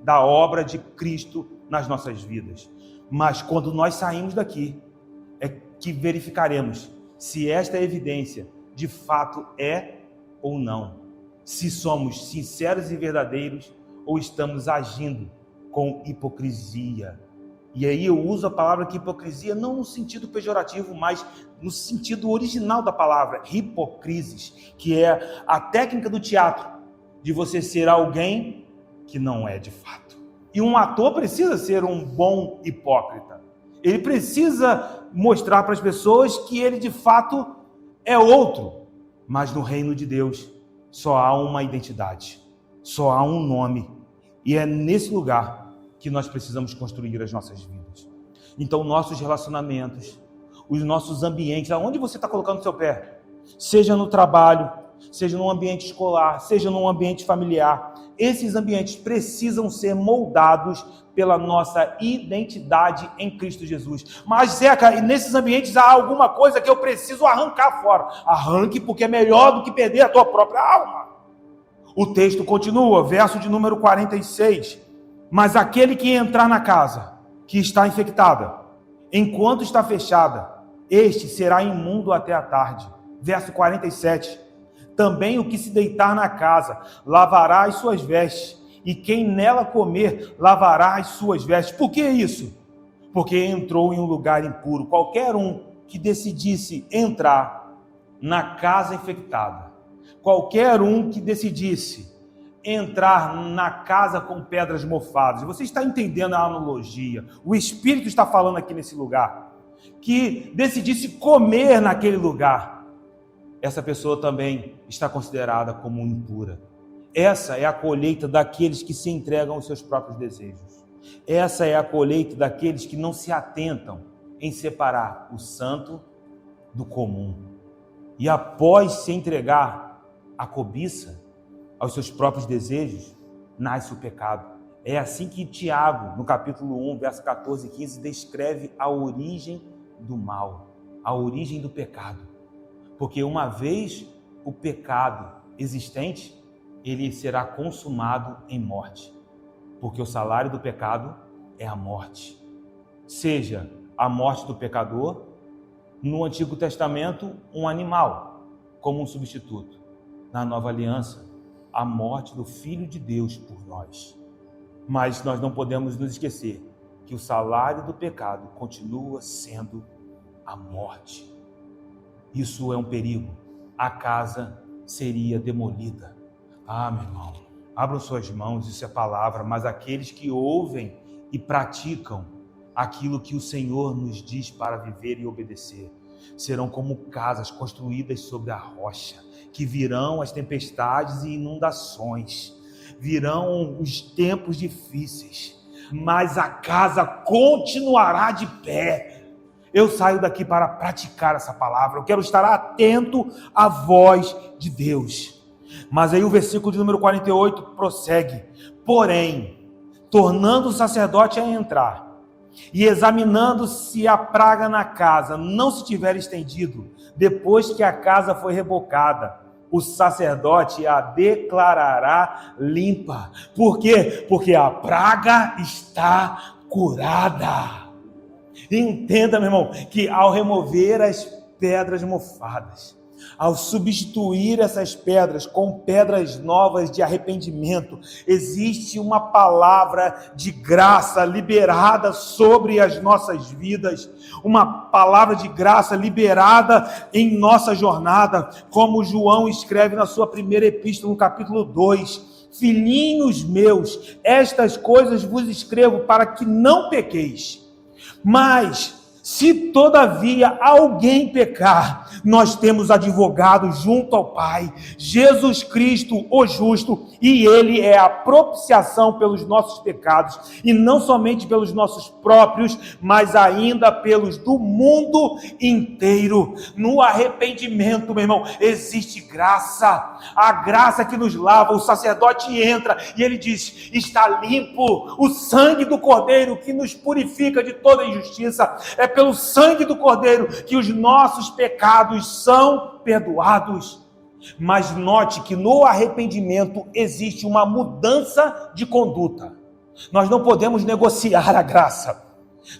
da obra de Cristo nas nossas vidas. Mas quando nós saímos daqui, é que verificaremos se esta evidência de fato é ou não. Se somos sinceros e verdadeiros ou estamos agindo com hipocrisia. E aí eu uso a palavra que hipocrisia não no sentido pejorativo, mas no sentido original da palavra, hipocrisis, que é a técnica do teatro, de você ser alguém que não é de fato. E um ator precisa ser um bom hipócrita. Ele precisa mostrar para as pessoas que ele de fato é outro. Mas no reino de Deus só há uma identidade, só há um nome. E é nesse lugar que nós precisamos construir as nossas vidas. Então, nossos relacionamentos, os nossos ambientes, aonde você está colocando o seu pé, seja no trabalho, seja no ambiente escolar, seja no ambiente familiar, esses ambientes precisam ser moldados pela nossa identidade em Cristo Jesus. Mas, Zeca, e nesses ambientes há alguma coisa que eu preciso arrancar fora. Arranque, porque é melhor do que perder a tua própria alma. O texto continua, verso de número 46. Mas aquele que entrar na casa que está infectada, enquanto está fechada, este será imundo até a tarde. Verso 47. Também o que se deitar na casa, lavará as suas vestes, e quem nela comer, lavará as suas vestes. Por que isso? Porque entrou em um lugar impuro. Qualquer um que decidisse entrar na casa infectada, qualquer um que decidisse entrar na casa com pedras mofadas, você está entendendo a analogia? O Espírito está falando aqui nesse lugar, que decidisse comer naquele lugar, essa pessoa também está considerada como impura. Essa é a colheita daqueles que se entregam aos seus próprios desejos. Essa é a colheita daqueles que não se atentam em separar o santo do comum. E após se entregar à cobiça, aos seus próprios desejos, nasce o pecado. É assim que Tiago, no capítulo 1, verso 14 e 15, descreve a origem do mal, a origem do pecado. Porque uma vez o pecado existente, ele será consumado em morte. Porque o salário do pecado é a morte. Seja a morte do pecador, no Antigo Testamento, um animal, como um substituto. Na Nova Aliança, a morte do Filho de Deus por nós. Mas nós não podemos nos esquecer que o salário do pecado continua sendo a morte. Isso é um perigo. A casa seria demolida. Meu irmão, abram suas mãos, isso é palavra, mas aqueles que ouvem e praticam aquilo que o Senhor nos diz para viver e obedecer, serão como casas construídas sobre a rocha, que virão as tempestades e inundações, virão os tempos difíceis, mas a casa continuará de pé. Eu saio daqui para praticar essa palavra, eu quero estar atento à voz de Deus. Mas aí o versículo de número 48 prossegue: porém, tornando o sacerdote a entrar, e examinando se a praga na casa não se tiver estendido, depois que a casa foi rebocada, o sacerdote a declarará limpa. Por quê? Porque a praga está curada. Entenda, meu irmão, que ao remover as pedras mofadas, ao substituir essas pedras com pedras novas de arrependimento, existe uma palavra de graça liberada sobre as nossas vidas, uma palavra de graça liberada em nossa jornada, como João escreve na sua primeira epístola, no capítulo 2, filhinhos meus, estas coisas vos escrevo para que não pequeis. Mas, se todavia alguém pecar, nós temos advogado junto ao Pai, Jesus Cristo, o justo, e Ele é a propiciação pelos nossos pecados, e não somente pelos nossos próprios, mas ainda pelos do mundo inteiro. No arrependimento, meu irmão, existe graça, a graça que nos lava. O sacerdote entra e ele diz: está limpo, o sangue do Cordeiro que nos purifica de toda injustiça, é pelo sangue do Cordeiro que os nossos pecados são perdoados. Mas note que no arrependimento existe uma mudança de conduta. Nós não podemos negociar a graça.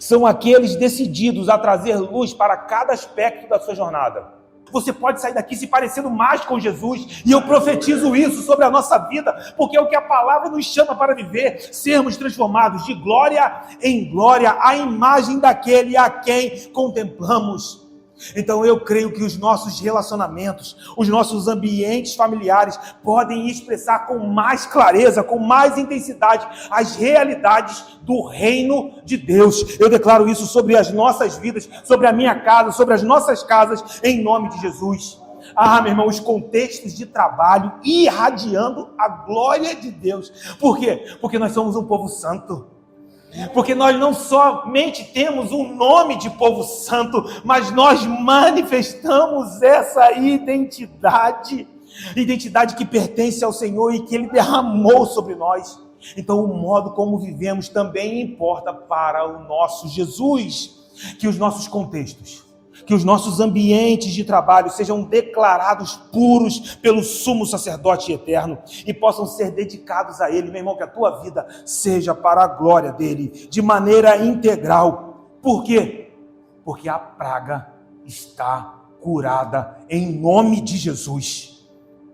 São aqueles decididos a trazer luz para cada aspecto da sua jornada. Você pode sair daqui se parecendo mais com Jesus, e eu profetizo isso sobre a nossa vida, porque é o que a palavra nos chama para viver, sermos transformados de glória em glória, à imagem daquele a quem contemplamos. Então eu creio que os nossos relacionamentos, os nossos ambientes familiares podem expressar com mais clareza, com mais intensidade as realidades do reino de Deus. Eu declaro isso sobre as nossas vidas, sobre a minha casa, sobre as nossas casas, em nome de Jesus. Meu irmão, os contextos de trabalho irradiando a glória de Deus. Por quê? Porque nós somos um povo santo. Porque nós não somente temos um nome de povo santo, mas nós manifestamos essa identidade que pertence ao Senhor e que Ele derramou sobre nós. Então o modo como vivemos também importa para o nosso Jesus. Que os nossos contextos, que os nossos ambientes de trabalho sejam declarados puros pelo sumo sacerdote eterno e possam ser dedicados a Ele, meu irmão, que a tua vida seja para a glória dEle, de maneira integral. Por quê? Porque a praga está curada em nome de Jesus.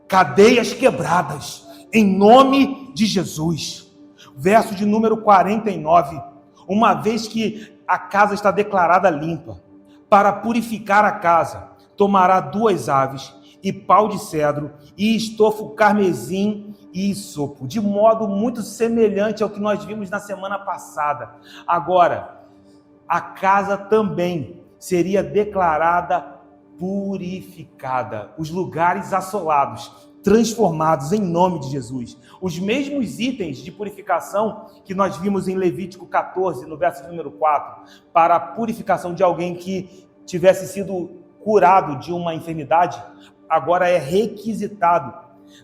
Cadeias quebradas em nome de Jesus. Verso de número 49, uma vez que a casa está declarada limpa, para purificar a casa, tomará 2 aves e pau de cedro e estofo carmesim e isopo, de modo muito semelhante ao que nós vimos na semana passada. Agora, a casa também seria declarada purificada, os lugares assolados, transformados em nome de Jesus. Os mesmos itens de purificação que nós vimos em Levítico 14, no verso número 4, para a purificação de alguém que tivesse sido curado de uma enfermidade, agora é requisitado.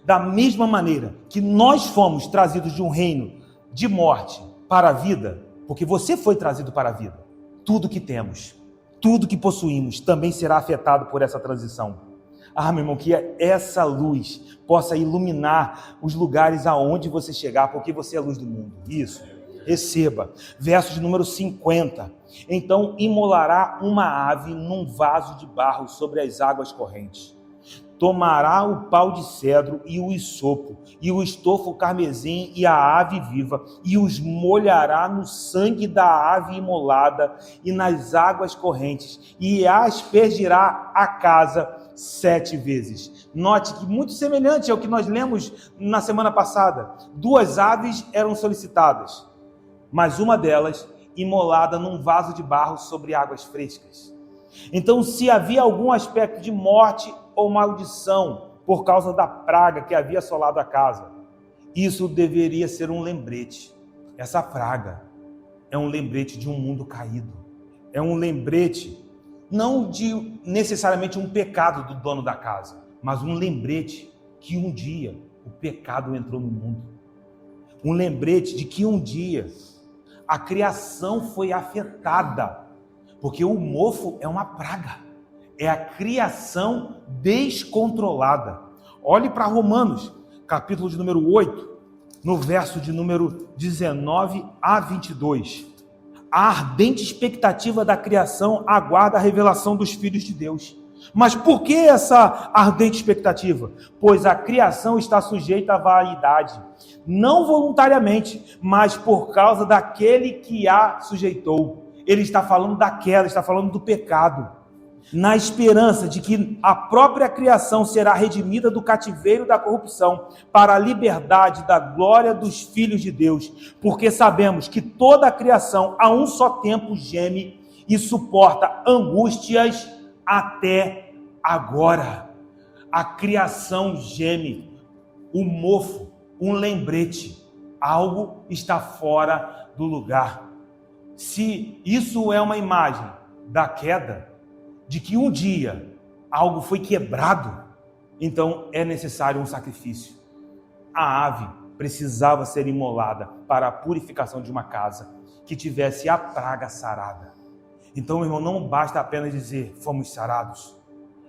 Da mesma maneira que nós fomos trazidos de um reino de morte para a vida, porque você foi trazido para a vida, tudo que temos, tudo que possuímos também será afetado por essa transição. Meu irmão, que essa luz possa iluminar os lugares aonde você chegar, porque você é a luz do mundo. Isso, receba. Verso de número 50. Então imolará uma ave num vaso de barro sobre as águas correntes. tomará o pau de cedro e o hisopo, e o estofo carmesim e a ave viva, e os molhará no sangue da ave imolada e nas águas correntes, e aspergirá a casa 7 vezes. Note que muito semelhante ao que nós lemos na semana passada. 2 aves eram solicitadas, mas uma delas imolada num vaso de barro sobre águas frescas. Então, se havia algum aspecto de morte ou maldição por causa da praga que havia assolado a casa, isso deveria ser um lembrete. Essa praga é um lembrete de um mundo caído. É um lembrete não de necessariamente um pecado do dono da casa, mas um lembrete que um dia o pecado entrou no mundo. Um lembrete de que um dia a criação foi afetada, porque o mofo é uma praga, é a criação descontrolada. Olhe para Romanos, capítulo de número 8, no verso de número 19 a 22. A ardente expectativa da criação aguarda a revelação dos filhos de Deus. Mas por que essa ardente expectativa? Pois a criação está sujeita à vaidade, não voluntariamente, mas por causa daquele que a sujeitou. Ele está falando da queda, está falando do pecado, na esperança de que a própria criação será redimida do cativeiro da corrupção para a liberdade da glória dos filhos de Deus, porque sabemos que toda a criação a um só tempo geme e suporta angústias até agora. A criação geme, o mofo, um lembrete, algo está fora do lugar. Se isso é uma imagem da queda, de que um dia algo foi quebrado, então é necessário um sacrifício. A ave precisava ser imolada para a purificação de uma casa que tivesse a praga sarada. Então, meu irmão, não basta apenas dizer fomos sarados.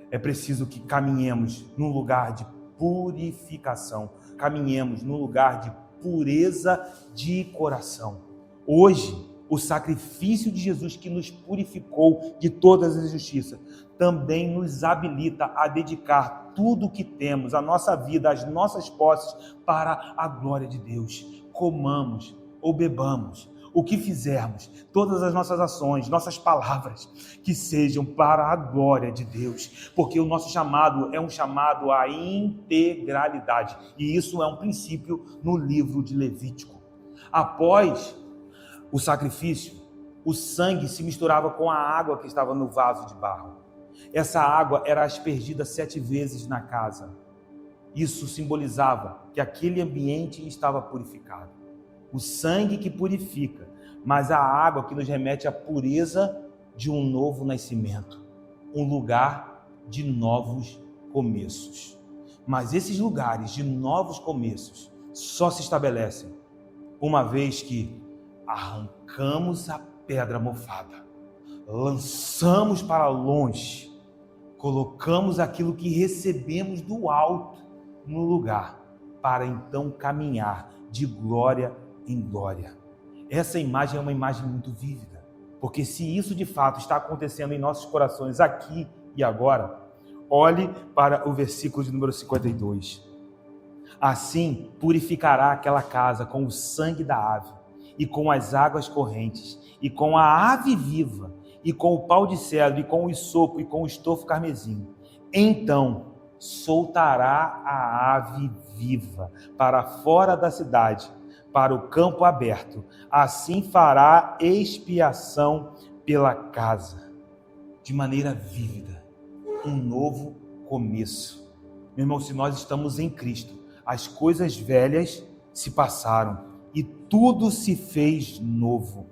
É preciso que caminhemos num lugar de purificação, caminhemos num lugar de pureza de coração. Hoje, o sacrifício de Jesus que nos purificou de todas as injustiças também nos habilita a dedicar tudo o que temos, a nossa vida, as nossas posses para a glória de Deus. Comamos ou bebamos, o que fizermos, todas as nossas ações, nossas palavras, que sejam para a glória de Deus, porque o nosso chamado é um chamado à integralidade, e isso é um princípio no livro de Levítico. Após o sacrifício, o sangue se misturava com a água que estava no vaso de barro. Essa água era aspergida 7 vezes na casa. Isso simbolizava que aquele ambiente estava purificado. O sangue que purifica, mas a água que nos remete à pureza de um novo nascimento, um lugar de novos começos. Mas esses lugares de novos começos só se estabelecem uma vez que arrancamos a pedra mofada, lançamos para longe, colocamos aquilo que recebemos do alto no lugar, para então caminhar de glória em glória. Essa imagem é uma imagem muito vívida, porque se isso de fato está acontecendo em nossos corações aqui e agora, olhe para o versículo de número 52. Assim purificará aquela casa com o sangue da ave, e com as águas correntes, e com a ave viva, e com o pau de cedro, e com o hisopo, e com o estofo carmesim. Então soltará a ave viva para fora da cidade, para o campo aberto. Assim fará expiação pela casa, de maneira vívida, um novo começo. Meu irmão, se nós estamos em Cristo, as coisas velhas se passaram e tudo se fez novo.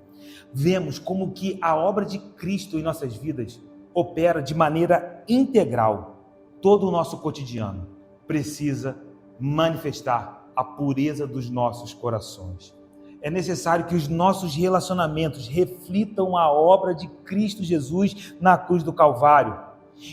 Vemos como que a obra de Cristo em nossas vidas opera de maneira integral. Todo o nosso cotidiano precisa manifestar a pureza dos nossos corações. É necessário que os nossos relacionamentos reflitam a obra de Cristo Jesus na cruz do Calvário.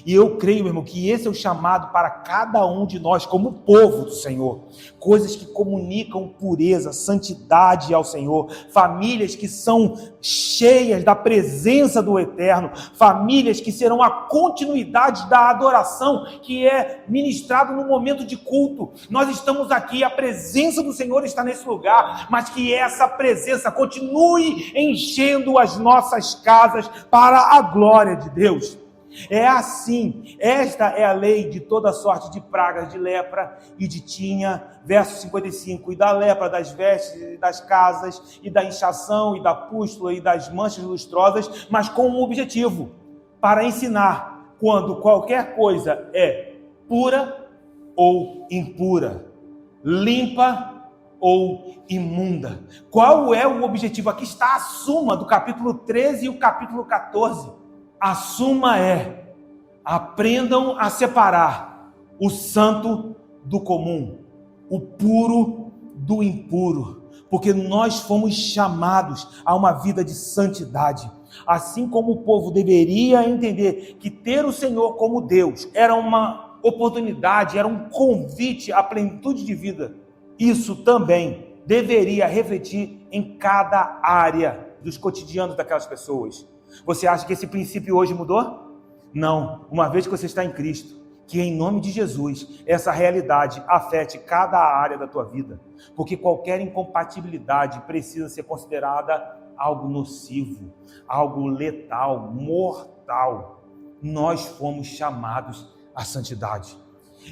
E eu creio, meu irmão, que esse é o chamado para cada um de nós, como povo do Senhor. Coisas que comunicam pureza, santidade ao Senhor. Famílias que são cheias da presença do Eterno. Famílias que serão a continuidade da adoração que é ministrado no momento de culto. Nós estamos aqui, a presença do Senhor está nesse lugar, mas que essa presença continue enchendo as nossas casas para a glória de Deus. É assim, esta é a lei de toda sorte de pragas, de lepra e de tinha, verso 55, e da lepra das vestes e das casas, e da inchação e da pústula e das manchas lustrosas, mas com um objetivo, para ensinar quando qualquer coisa é pura ou impura, limpa ou imunda. Qual é o objetivo? Aqui está a suma do capítulo 13 e o capítulo 14. A suma é: aprendam a separar o santo do comum, o puro do impuro, porque nós fomos chamados a uma vida de santidade. Assim como o povo deveria entender que ter o Senhor como Deus era uma oportunidade, era um convite à plenitude de vida, isso também deveria refletir em cada área dos cotidianos daquelas pessoas. Você acha que esse princípio hoje mudou? Não, uma vez que você está em Cristo, que em nome de Jesus, essa realidade afete cada área da tua vida, porque qualquer incompatibilidade precisa ser considerada algo nocivo, algo letal, mortal. Nós fomos chamados à santidade.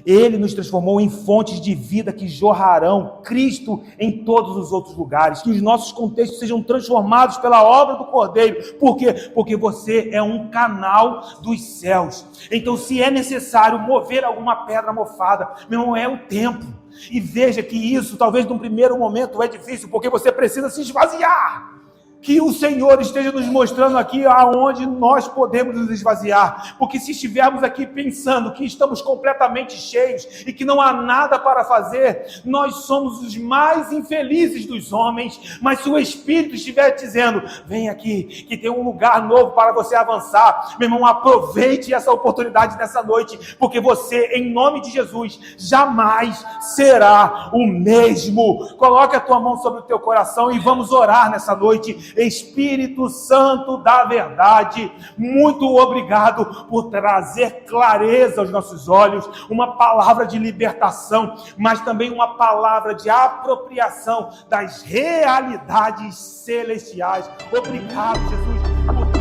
Ele nos transformou em fontes de vida que jorrarão Cristo em todos os outros lugares, que os nossos contextos sejam transformados pela obra do Cordeiro. Por quê? Porque você é um canal dos céus. Então, se é necessário mover alguma pedra mofada, meu irmão, é o tempo. E veja que isso, talvez num primeiro momento, é difícil, porque você precisa se esvaziar. Que o Senhor esteja nos mostrando aqui aonde nós podemos nos esvaziar, porque se estivermos aqui pensando que estamos completamente cheios e que não há nada para fazer, nós somos os mais infelizes dos homens. Mas se o Espírito estiver dizendo: vem aqui, que tem um lugar novo para você avançar, meu irmão, aproveite essa oportunidade nessa noite, porque você, em nome de Jesus, jamais será o mesmo. Coloque a tua mão sobre o teu coração e vamos orar nessa noite. Espírito Santo da verdade, muito obrigado por trazer clareza aos nossos olhos, uma palavra de libertação, mas também uma palavra de apropriação das realidades celestiais. Obrigado, Jesus, por